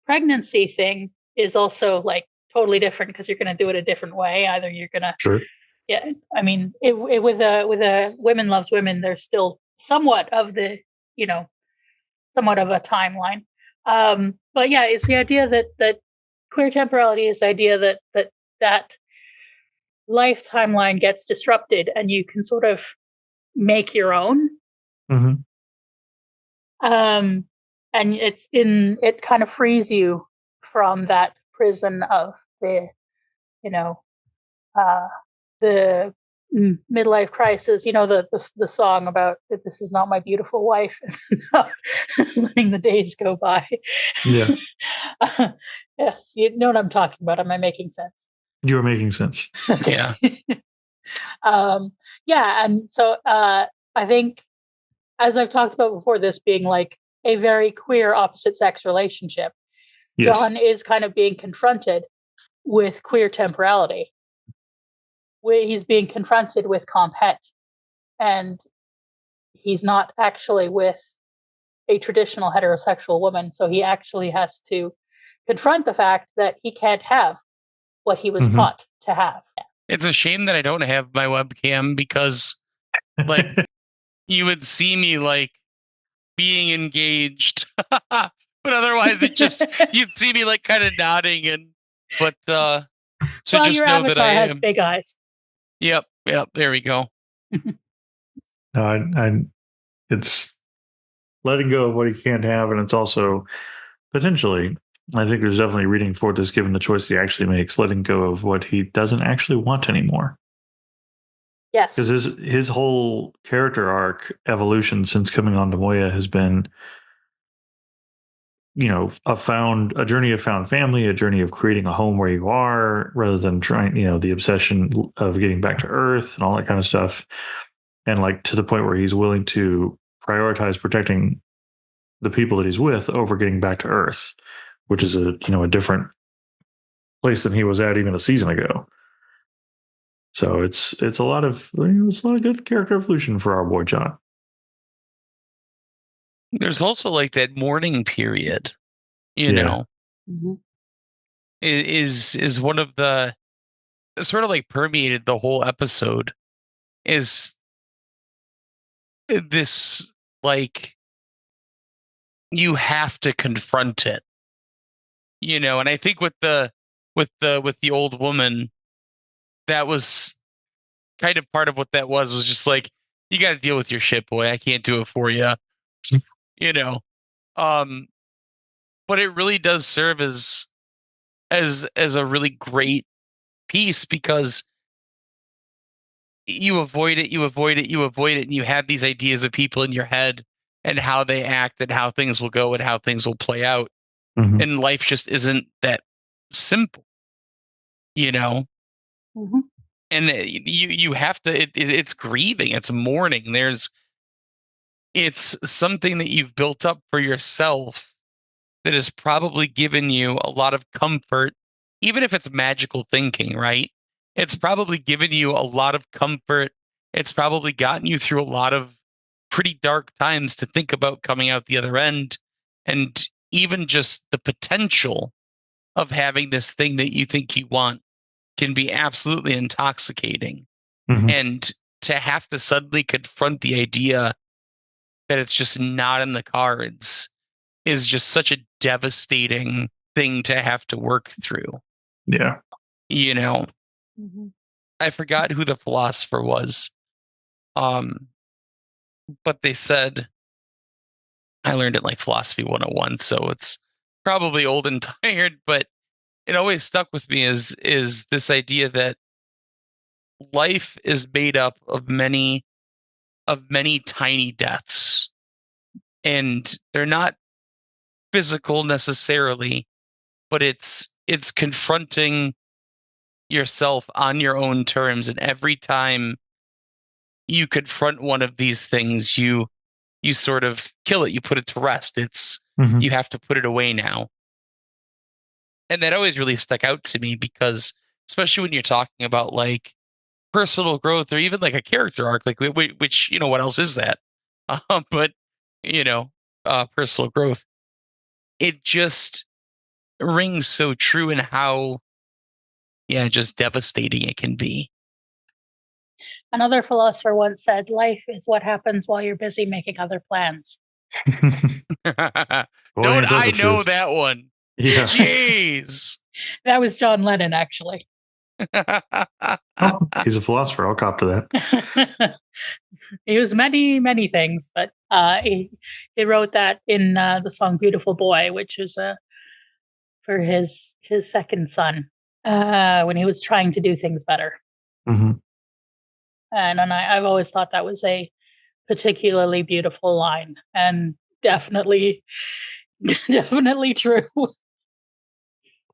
Speaker 1: pregnancy thing is also totally different because you're going to do it a different way. Either you're going to,
Speaker 2: sure.
Speaker 1: Yeah. I mean, with a women loves women, there's still somewhat of a timeline. But yeah, it's the idea that queer temporality is the idea that life timeline gets disrupted and you can sort of make your own. And it kind of frees you from that prison of the midlife crisis. The song about "This is not my beautiful wife," letting the days go by.
Speaker 2: Yeah.
Speaker 1: Yes, you know what I'm talking about. Am I making sense?
Speaker 2: You are making sense.
Speaker 3: Yeah.
Speaker 1: Yeah, and so I think, as I've talked about before, this being a very queer opposite sex relationship, yes. John is kind of being confronted with queer temporality. He's being confronted with comp het, and he's not actually with a traditional heterosexual woman. So he actually has to confront the fact that he can't have what he was taught to have.
Speaker 3: It's a shame that I don't have my webcam because, like, you would see me like being engaged, but otherwise you'd see me like kind of nodding so
Speaker 1: well,
Speaker 3: just
Speaker 1: your
Speaker 3: know that
Speaker 1: avatar has big eyes.
Speaker 3: Yep. There we go.
Speaker 2: It's letting go of what he can't have, and it's also potentially, I think there's definitely reading for this, given the choice he actually makes, letting go of what he doesn't actually want anymore.
Speaker 1: Yes,
Speaker 2: because his whole character arc evolution since coming on to Moya has been, a journey of found family, a journey of creating a home where you are, rather than trying, the obsession of getting back to Earth and all that kind of stuff, and like to the point where he's willing to prioritize protecting the people that he's with over getting back to Earth, which is a different place than he was at even a season ago. So it's a lot of good character evolution for our boy John.
Speaker 3: There's also like that mourning period, is one of the sort of like permeated the whole episode. Is this like you have to confront it, and I think with the old woman, that was kind of part of what that was just like, you got to deal with your shit, boy. I can't do it for you. But it really does serve as a really great piece, because you avoid it, and you have these ideas of people in your head and how they act and how things will go and how things will play out.
Speaker 2: Mm-hmm.
Speaker 3: And life just isn't that simple,
Speaker 1: Mm-hmm.
Speaker 3: And you have to, it's grieving, it's mourning. It's something that you've built up for yourself that has probably given you a lot of comfort, even if it's magical thinking, right? It's probably given you a lot of comfort. It's probably gotten you through a lot of pretty dark times to think about coming out the other end. And even just the potential of having this thing that you think you want can be absolutely intoxicating.
Speaker 2: Mm-hmm.
Speaker 3: And to have to suddenly confront the idea that it's just not in the cards is just such a devastating thing to have to work through.
Speaker 2: Yeah.
Speaker 1: Mm-hmm.
Speaker 3: I forgot who the philosopher was. But they said, I learned it like Philosophy 101, so it's probably old and tired, but it always stuck with me is this idea that life is made up of many tiny deaths, and they're not physical necessarily, but it's confronting yourself on your own terms. And every time you confront one of these things, you sort of kill it, you put it to rest. It's you have to put it away now. And that always really stuck out to me, because especially when you're talking about like personal growth or even like a character arc, like which what else is that? But personal growth, it just rings so true in how just devastating it can be.
Speaker 1: Another philosopher once said, "Life is what happens while you're busy making other plans."
Speaker 3: Don't I know that one?
Speaker 2: Yeah.
Speaker 3: Jeez.
Speaker 1: That was John Lennon, actually.
Speaker 2: Oh, he's a philosopher. I'll cop to that.
Speaker 1: He was many, many things, but he wrote that in the song "Beautiful Boy," which is for his second son when he was trying to do things better.
Speaker 2: Mm-hmm.
Speaker 1: And I've always thought that was a particularly beautiful line, and definitely true.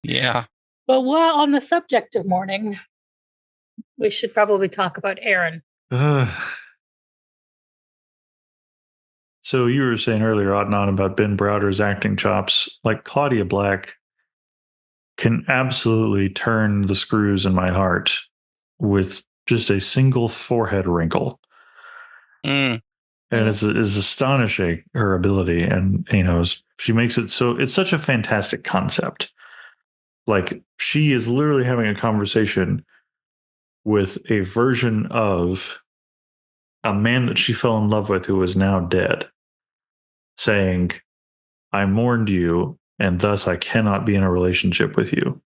Speaker 3: Yeah.
Speaker 1: But while on the subject of mourning, we should probably talk about Aaron.
Speaker 2: So you were saying earlier, Oddnon, about Ben Browder's acting chops. Like, Claudia Black can absolutely turn the screws in my heart with just a single forehead wrinkle. And it's astonishing, her ability. And, she makes it so it's such a fantastic concept. Like, she is literally having a conversation with a version of a man that she fell in love with who is now dead, saying, I mourned you, and thus I cannot be in a relationship with you.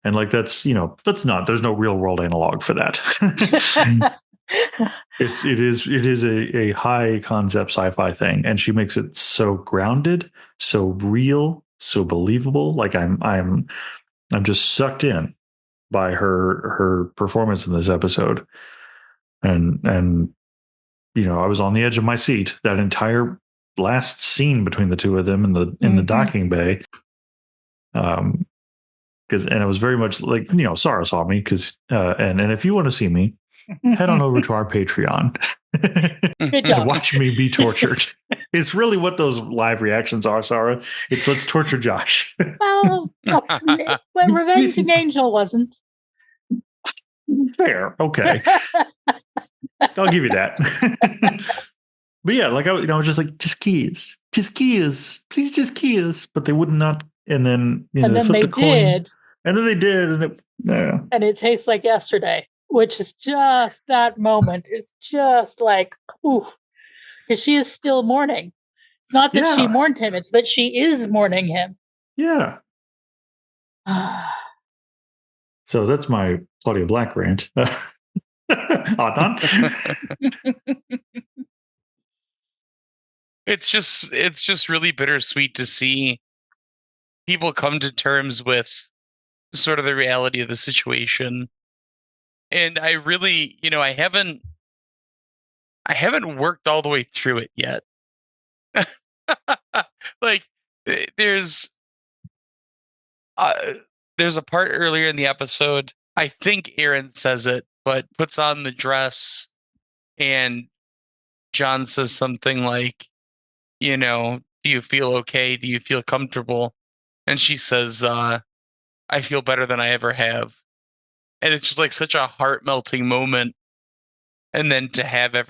Speaker 2: And like, that's not, there's no real world analog for that. It is a high concept sci-fi thing, and she makes it so grounded, so real, so believable. Like, I'm just sucked in by her performance in this episode. And I was on the edge of my seat that entire last scene between the two of them in the docking bay. And it was very much like, Sara saw me because and if you want to see me, head on over to our Patreon and watch me be tortured. It's really what those live reactions are, Sara. It's let's torture Josh.
Speaker 1: Well, Revenging Angel wasn't.
Speaker 2: Fair. Okay. I'll give you that. But yeah, like I was just like, just kiss, please, just kiss. But they would not. And then they flipped the coin. And then they did,
Speaker 1: and it tastes like yesterday, which is just, that moment is just like, ooh, because she is still mourning. It's not that she mourned him; it's that she is mourning him.
Speaker 2: Yeah. So that's my Claudia Black rant. Oddnon.
Speaker 3: It's just really bittersweet to see people come to terms with sort of the reality of the situation. And I really, I haven't worked all the way through it yet. Like, there's a part earlier in the episode, I think Aaron says it, but puts on the dress and John says something like, do you feel okay? Do you feel comfortable? And she says, I feel better than I ever have. And it's just like such a heart melting moment. And then to have they're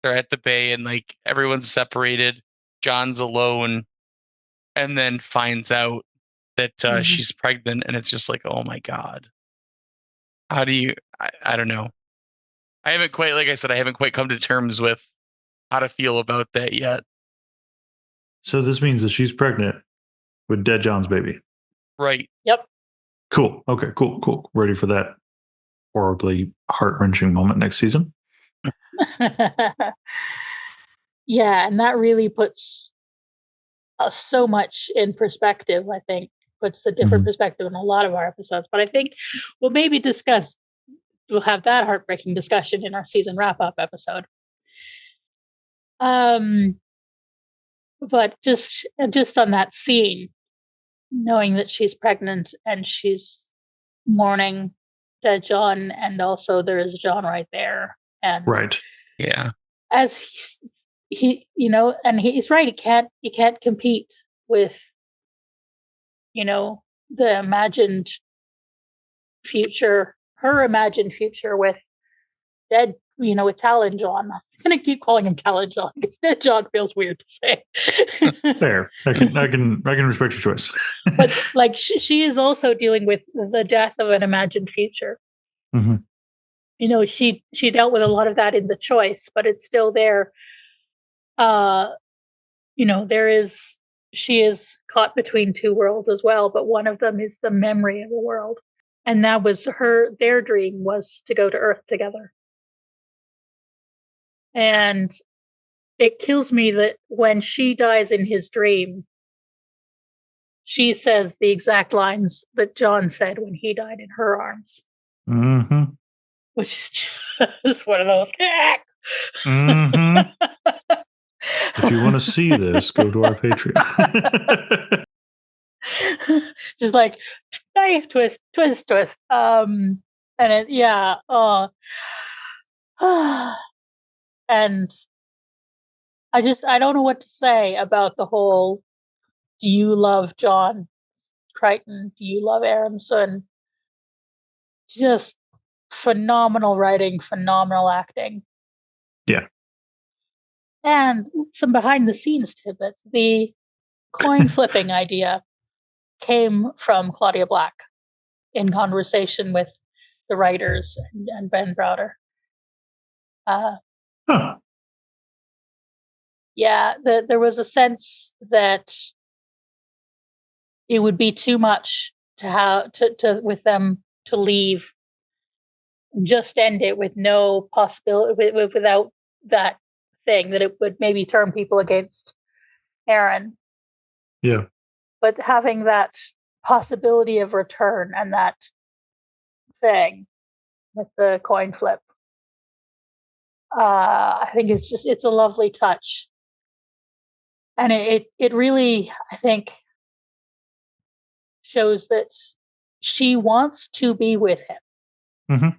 Speaker 3: at the bay and like everyone's separated, John's alone, and then finds out that she's pregnant. And it's just like, oh my God. How do you, I don't know. I haven't quite, like I said, I haven't quite come to terms with how to feel about that yet.
Speaker 2: So this means that she's pregnant with Dead John's baby.
Speaker 3: Right.
Speaker 1: Yep.
Speaker 2: Cool. Okay, cool. Ready for that horribly heart-wrenching moment next season?
Speaker 1: Yeah, and that really puts so much in perspective, I think. Puts a different perspective in a lot of our episodes. But I think we'll maybe we'll have that heartbreaking discussion in our season wrap-up episode. But just on that scene, knowing that she's pregnant and she's mourning Dead John, and also there is John right there, and
Speaker 2: right,
Speaker 3: yeah,
Speaker 1: as he and he's right. He can't compete with the imagined future, her imagined future with Dead, with Talyn John. I'm gonna keep calling him Talyn John because Dead John feels weird to say.
Speaker 2: Fair. I can respect your choice.
Speaker 1: But like she is also dealing with the death of an imagined future. She dealt with a lot of that in The Choice, but it's still there. She is caught between two worlds as well, but one of them is the memory of a world, and that was their dream was to go to Earth together. And it kills me that when she dies in his dream, she says the exact lines that John said when he died in her arms. Which is just one of those.
Speaker 2: If you want to see this, go to our Patreon.
Speaker 1: Just like knife twist. And it, yeah. And I don't know what to say about the whole, do you love John Crichton? Do you love Aronson? Just phenomenal writing, phenomenal acting.
Speaker 2: Yeah.
Speaker 1: And some behind the scenes tidbits. The coin flipping idea came from Claudia Black in conversation with the writers and Ben Browder. Yeah, there was a sense that it would be too much to have to with them to leave, just end it with no possibility without that thing, that it would maybe turn people against Aaron.
Speaker 2: Yeah.
Speaker 1: But having that possibility of return and that thing with the coin flip, I think it's a lovely touch. And it really, I think, shows that she wants to be with him.
Speaker 2: Mm-hmm.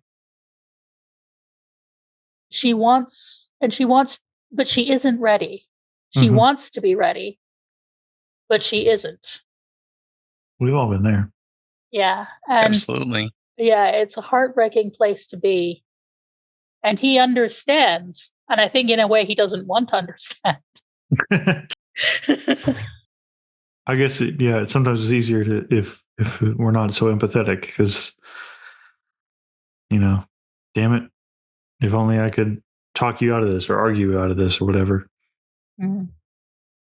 Speaker 1: She wants, but she isn't ready. She wants to be ready, but she isn't.
Speaker 2: We've all been there.
Speaker 1: Yeah. And
Speaker 3: absolutely.
Speaker 1: Yeah, it's a heartbreaking place to be. And he understands. And I think in a way he doesn't want to understand.
Speaker 2: I guess sometimes it's easier to if we're not so empathetic, because damn it, if only I could talk you out of this or argue out of this or whatever.
Speaker 1: Mm-hmm.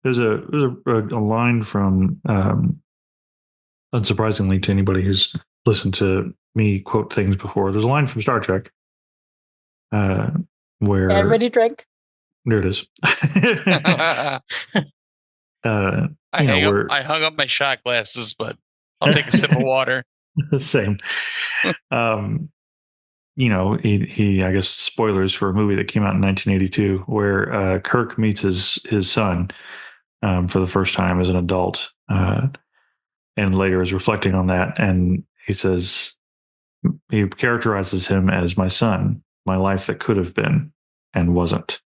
Speaker 2: There's a line from unsurprisingly to anybody who's listened to me quote things before. There's a line from Star Trek where
Speaker 1: everybody drink.
Speaker 2: There it is.
Speaker 3: I hung up my shot glasses, but I'll take a sip of water.
Speaker 2: Same. He I guess spoilers for a movie that came out in 1982 where Kirk meets his son for the first time as an adult, and later is reflecting on that, and he says he characterizes him as my son, my life that could have been and wasn't.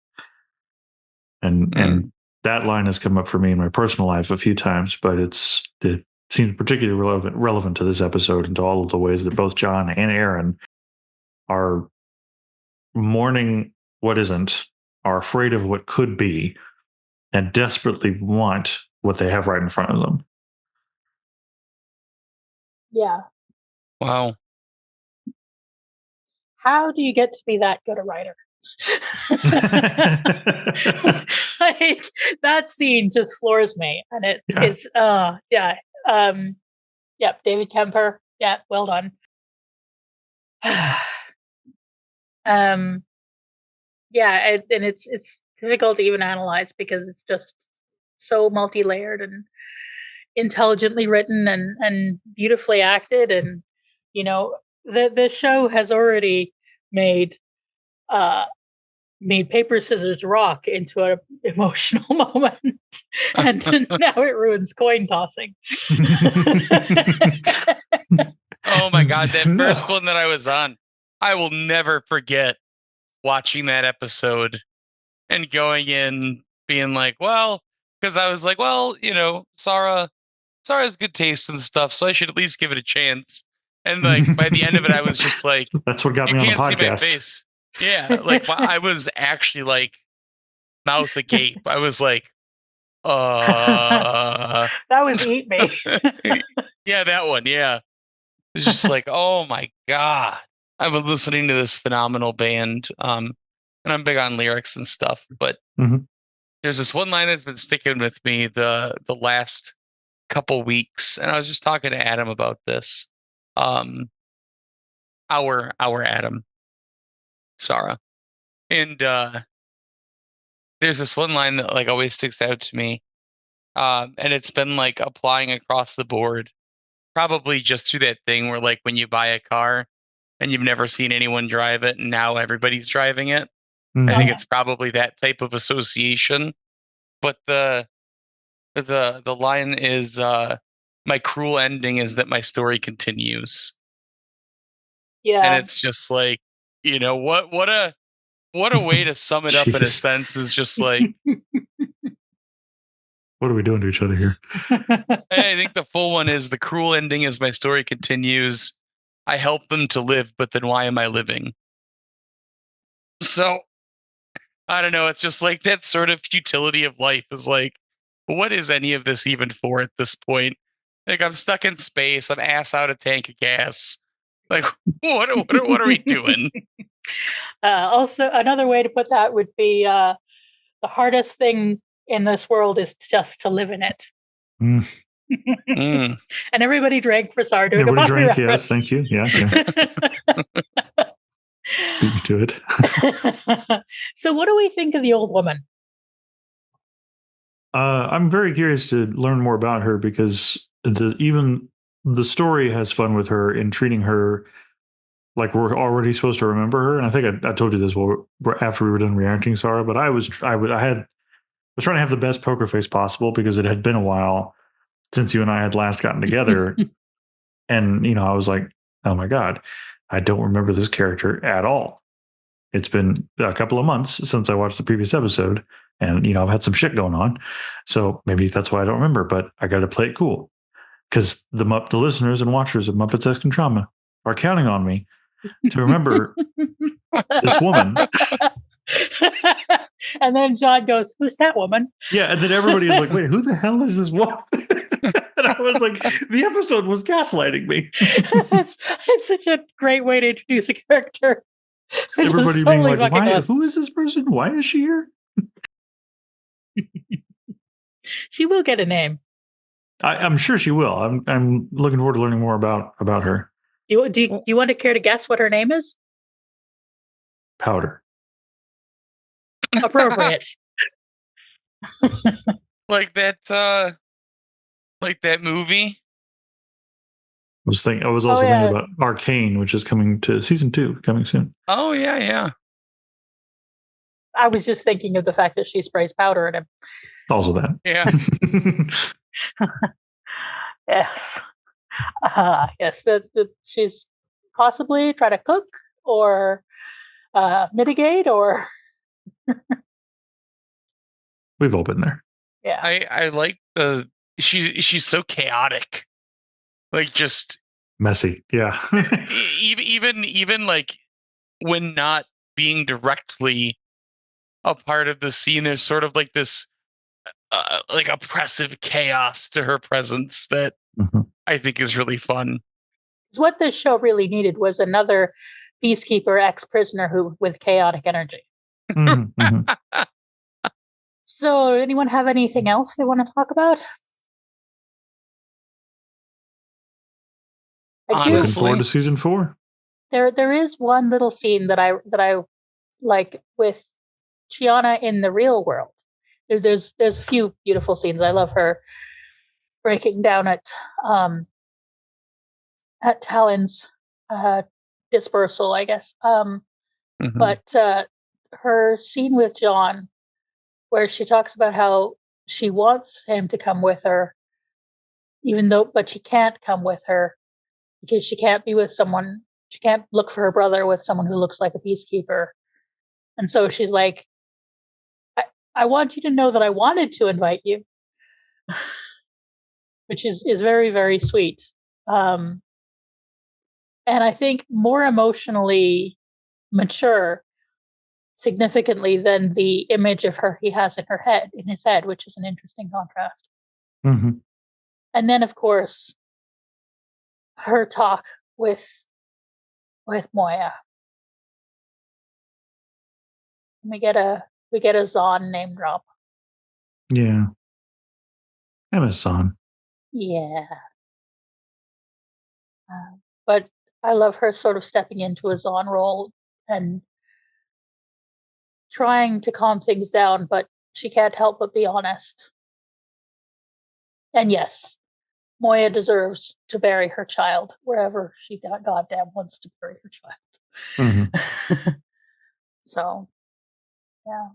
Speaker 2: And that line has come up for me in my personal life a few times, but it seems particularly relevant to this episode and to all of the ways that both John and Aaron are mourning what isn't, are afraid of what could be, and desperately want what they have right in front of them.
Speaker 1: Yeah.
Speaker 3: Wow.
Speaker 1: How do you get to be that good a writer? Like, that scene just floors me, and is David Kemper, well done. And it's difficult to even analyze because it's just so multi-layered and intelligently written and beautifully acted, and the show has already made paper scissors rock into an emotional moment, and now it ruins coin tossing.
Speaker 3: Oh my god, that first one that I was on, I will never forget watching that episode and going in being like, well, because I was like, well, Sara has good taste and stuff, so I should at least give it a chance. And like by the end of it, I was just like,
Speaker 2: that's what got me on the podcast.
Speaker 3: You can't see my face. Yeah, like I was actually like mouth agape. I was like,
Speaker 1: that was Eat Me.
Speaker 3: Yeah, that one. Yeah, it's just like, oh my god, I've been listening to this phenomenal band, and I'm big on lyrics and stuff. But there's this one line that's been sticking with me the last couple weeks, and I was just talking to Adam about this. Our Adam, Sara, and there's this one line that like always sticks out to me, and it's been like applying across the board, probably just through that thing where like when you buy a car and you've never seen anyone drive it and now everybody's driving it. I think it's probably that type of association. But the line is my cruel ending is that my story continues.
Speaker 1: Yeah.
Speaker 3: And it's just like, what a way to sum it up in a sense, is just like,
Speaker 2: what are we doing to each other here?
Speaker 3: I think the full one is the cruel ending is my story continues. I help them to live, but then why am I living? So I don't know. It's just like that sort of futility of life is like, what is any of this even for at this point? Like, I'm stuck in space. I'm ass out a tank of gas. Like, what are we doing?
Speaker 1: Also, another way to put that would be the hardest thing in this world is just to live in it.
Speaker 3: Mm.
Speaker 1: And everybody drank for Sara doing
Speaker 2: everybody
Speaker 1: a
Speaker 2: drank,
Speaker 1: reference.
Speaker 2: yes, thank you. Yeah. Beat me to it.
Speaker 1: So what do we think of the old woman?
Speaker 2: I'm very curious to learn more about her because even the story has fun with her in treating her like we're already supposed to remember her. And I think I told you this after we were done reacting, Sara, but I was trying to have the best poker face possible because it had been a while since you and I had last gotten together. And, I was like, oh my God, I don't remember this character at all. It's been a couple of months since I watched the previous episode and, I've had some shit going on. So maybe that's why I don't remember, but I got to play it cool because the listeners and watchers of Muppets Esque and Trauma are counting on me to remember this woman.
Speaker 1: And then John goes, who's that woman?
Speaker 2: Yeah. And then everybody is like, wait, who the hell is this woman? And I was like, the episode was gaslighting me.
Speaker 1: It's such a great way to introduce a character.
Speaker 2: Everybody being like, who is this person? Why is she here?
Speaker 1: She will get a name.
Speaker 2: I'm sure she will. I'm looking forward to learning more about her.
Speaker 1: Do you want to care to guess what her name is?
Speaker 2: Powder.
Speaker 1: Appropriate.
Speaker 3: Like that movie.
Speaker 2: I was also thinking about Arcane, which is coming to season 2, coming soon.
Speaker 3: Oh yeah.
Speaker 1: I was just thinking of the fact that she sprays powder at him.
Speaker 2: Also that.
Speaker 3: Yeah.
Speaker 1: Yes. Yes. That she's possibly trying to cook or mitigate or.
Speaker 2: We've all been there.
Speaker 1: Yeah.
Speaker 3: I like she's so chaotic. Like just
Speaker 2: messy. Yeah.
Speaker 3: even like when not being directly a part of the scene, there's sort of like this like oppressive chaos to her presence that I think is really fun.
Speaker 1: What this show really needed was another peacekeeper ex-prisoner with chaotic energy. So, anyone have anything else they want to talk about?
Speaker 2: Looking forward to season 4.
Speaker 1: There is one little scene that I like with Chiana in the real world. There's a few beautiful scenes. I love her breaking down at Talyn's dispersal, I guess. But her scene with John, where she talks about how she wants him to come with her, but she can't come with her because she can't be with someone. She can't look for her brother with someone who looks like a peacekeeper. And so she's like, I want you to know that I wanted to invite you, which is very, very sweet. And I think more emotionally mature significantly than the image of her he has in his head, which is an interesting contrast. And then, of course, her talk with Moya. We get a Zahn name drop.
Speaker 2: Yeah. Emma Zahn.
Speaker 1: Yeah. But I love her sort of stepping into a Zahn role and trying to calm things down, but she can't help but be honest. And yes, Moya deserves to bury her child wherever she goddamn wants to bury her child. So, yeah.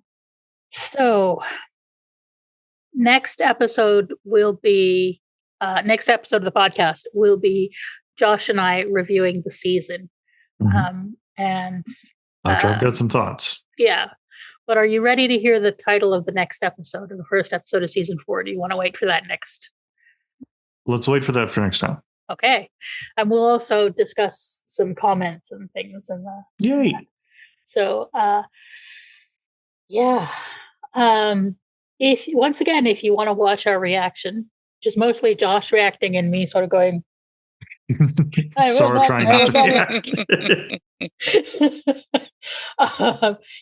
Speaker 1: So, next episode of the podcast will be Josh and I reviewing the season. And
Speaker 2: I've got some thoughts.
Speaker 1: Yeah. But are you ready to hear the title of the next episode, of the first episode of season 4? Do you want to wait for that next?
Speaker 2: Let's wait for that for next time.
Speaker 1: Okay. And we'll also discuss some comments and things.
Speaker 2: Yay.
Speaker 1: So, Yeah. If once again, if you want to watch our reaction, just mostly Josh reacting and me sort of going,
Speaker 2: Sara trying not to react.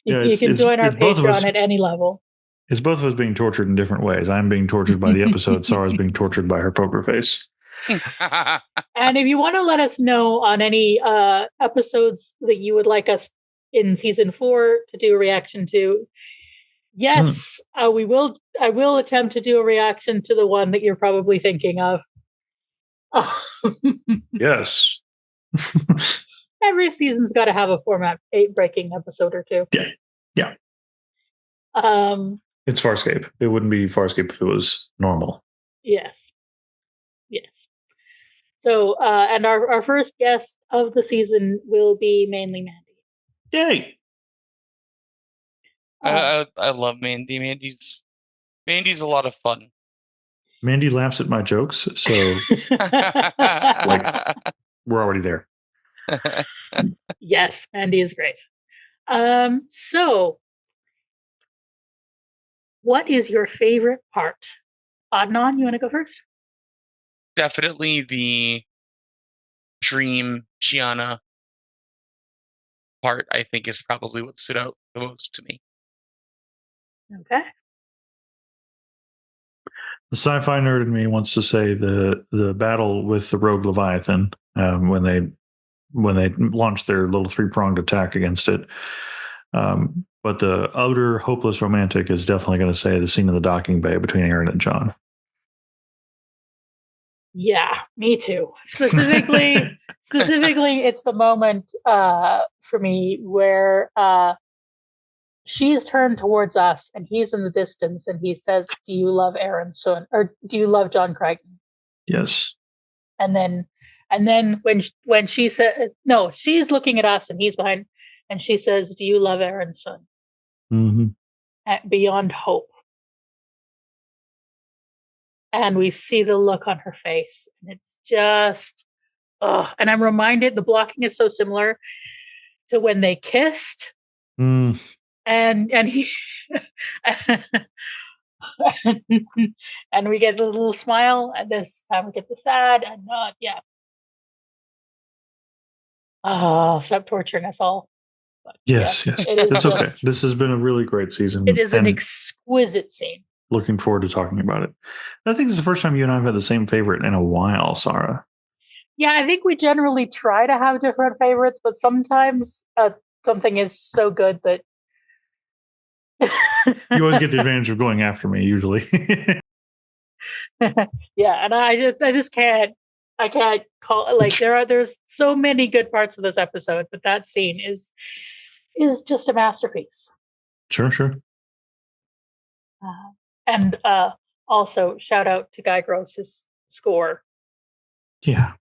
Speaker 1: You can join our Patreon at any level.
Speaker 2: It's both of us being tortured in different ways. I'm being tortured by the episode. Sara's being tortured by her poker face.
Speaker 1: And if you want to let us know on any episodes that you would like us in season 4 to do a reaction to, yes, we will. I will attempt to do a reaction to the one that you're probably thinking of.
Speaker 2: Yes.
Speaker 1: Every season's got to have a format breaking episode or two.
Speaker 2: Yeah. It's Farscape. It wouldn't be Farscape if it was normal.
Speaker 1: Yes. So, and our first guest of the season will be mainly Mandy.
Speaker 2: Yay!
Speaker 3: I love Mandy. Mandy's a lot of fun.
Speaker 2: Mandy laughs at my jokes, so like we're already there.
Speaker 1: Yes, Mandy is great. So what is your favorite part? Oddnon, you want to go first?
Speaker 3: Definitely the dream Gianna part, I think, is probably what stood out the most to me.
Speaker 1: Okay.
Speaker 2: The sci-fi nerd in me wants to say the battle with the rogue leviathan when they launched their little 3-pronged attack against it. But the outer hopeless romantic is definitely going to say the scene in the docking bay between Aaron and John.
Speaker 1: Yeah, me too. Specifically, it's the moment for me where she's turned towards us and he's in the distance and he says, "Do you love Aaron Sun, or do you love John Crichton?"
Speaker 2: Yes.
Speaker 1: And then when she said, no, she's looking at us and he's behind, and she says, "Do you love Aaron Sun?"
Speaker 2: Mm-hmm.
Speaker 1: Beyond hope. And we see the look on her face, and it's just, and I'm reminded the blocking is so similar to when they kissed. And he and we get a little smile, and this time we get the sad, and yeah. Stop torturing us all. But
Speaker 2: yes. It's okay. This has been a really great season.
Speaker 1: It is an exquisite scene.
Speaker 2: Looking forward to talking about it. I think it's the first time you and I have had the same favorite in a while, Sara.
Speaker 1: Yeah, I think we generally try to have different favorites, but sometimes something is so good that
Speaker 2: you always get the advantage of going after me, usually.
Speaker 1: Yeah, and I just can't. I can't call, like, there's so many good parts of this episode, but that scene is just a masterpiece.
Speaker 2: Sure.
Speaker 1: And also shout out to Guy Gross's score.
Speaker 2: Yeah.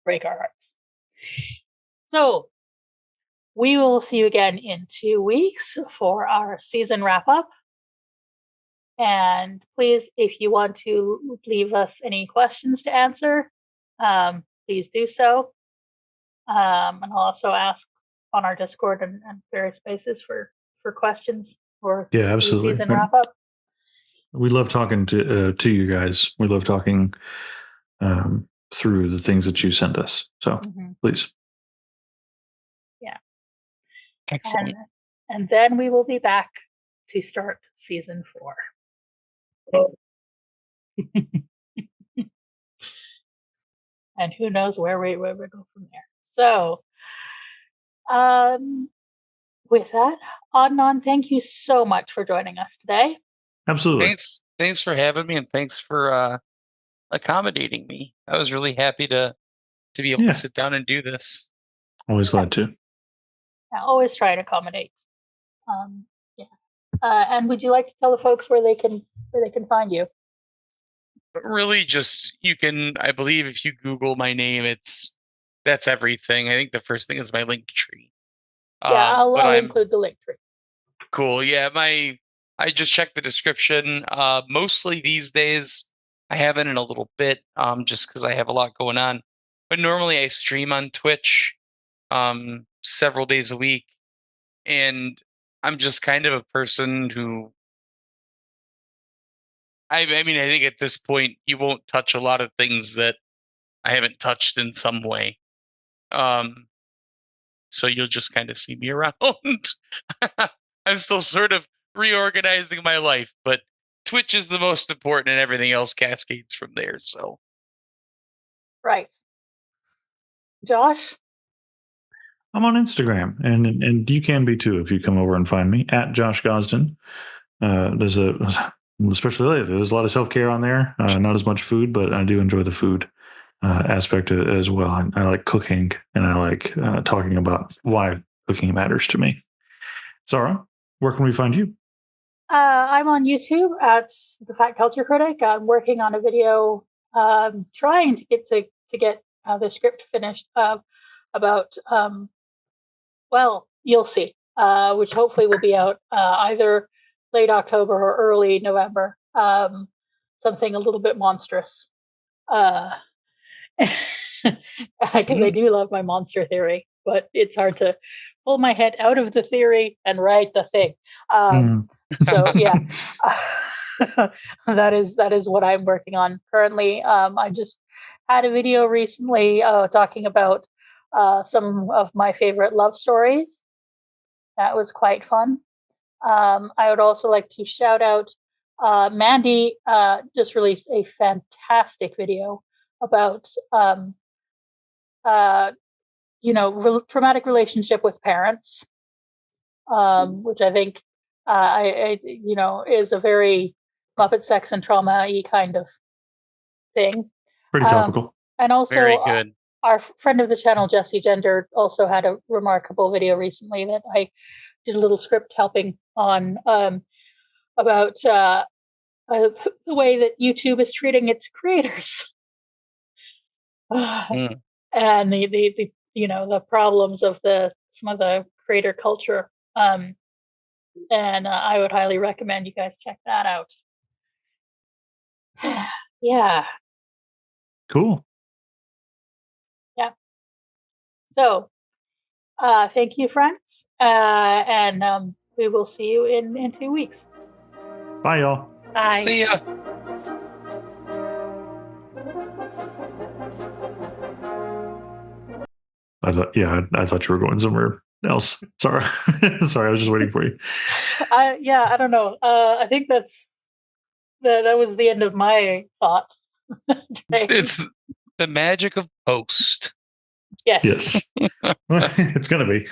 Speaker 1: Break our hearts. So we will see you again in 2 weeks for our season wrap up. And please, if you want to leave us any questions to answer, please do so. And I'll also ask on our Discord and various spaces for questions for the season wrap up.
Speaker 2: We love talking to you guys. We love talking through the things that you send us. So please.
Speaker 1: Yeah.
Speaker 3: Excellent.
Speaker 1: And then we will be back to start season 4. And who knows where we go from there. So, with that, Oddnon, thank you so much for joining us today.
Speaker 2: Absolutely.
Speaker 3: Thanks for having me, and thanks for accommodating me. I was really happy to be able to sit down and do this.
Speaker 2: Always glad to.
Speaker 1: I always try to accommodate. And would you like to tell the folks where they can find you?
Speaker 3: But really, just you can. I believe if you Google my name, that's everything. I think the first thing is my link tree.
Speaker 1: Yeah, I'll include the link tree.
Speaker 3: Cool. Yeah, I just checked the description. Mostly these days, I haven't in a little bit, just because I have a lot going on. But normally I stream on Twitch, several days a week, and I'm just kind of a person who, I mean, I think at this point you won't touch a lot of things that I haven't touched in some way. So you'll just kind of see me around. I'm still sort of reorganizing my life, but Twitch is the most important, and everything else cascades from there. So,
Speaker 1: right, Josh.
Speaker 2: I'm on Instagram, and you can be too if you come over and find me at Josh Gosdin. There's especially lately, there's a lot of self care on there. Not as much food, but I do enjoy the food aspect as well. I like cooking, and I like talking about why cooking matters to me. Sara, where can we find you?
Speaker 1: I'm on YouTube at the Fat Culture Critic. I'm working on a video, trying to get the script finished about. Well, you'll see. Which hopefully will be out either late October or early November. Something a little bit monstrous. Because I do love my monster theory, but it's hard to pull my head out of the theory and write the thing. So yeah, that is what I'm working on currently. I just had a video recently talking about some of my favorite love stories. That was quite fun. I would also like to shout out Mandy just released a fantastic video about traumatic relationship with parents, which I think is a very Muppet Sex and Trauma-y kind of thing.
Speaker 2: Pretty topical.
Speaker 1: And also,
Speaker 3: very good.
Speaker 1: Our friend of the channel, Jesse Gender, also had a remarkable video recently that I did a little script helping on about the way that YouTube is treating its creators. And the problems of some of the creator culture. And I would highly recommend you guys check that out. Yeah.
Speaker 2: Cool.
Speaker 1: Yeah. So, thank you, friends. And we will see you in 2 weeks.
Speaker 2: Bye, y'all.
Speaker 1: Bye.
Speaker 3: See ya.
Speaker 2: I thought you were going somewhere else. Sorry. Sorry, I was just waiting for you.
Speaker 1: I don't know. I think that was the end of my thought.
Speaker 3: It's the magic of post.
Speaker 1: Yes.
Speaker 2: It's gonna be.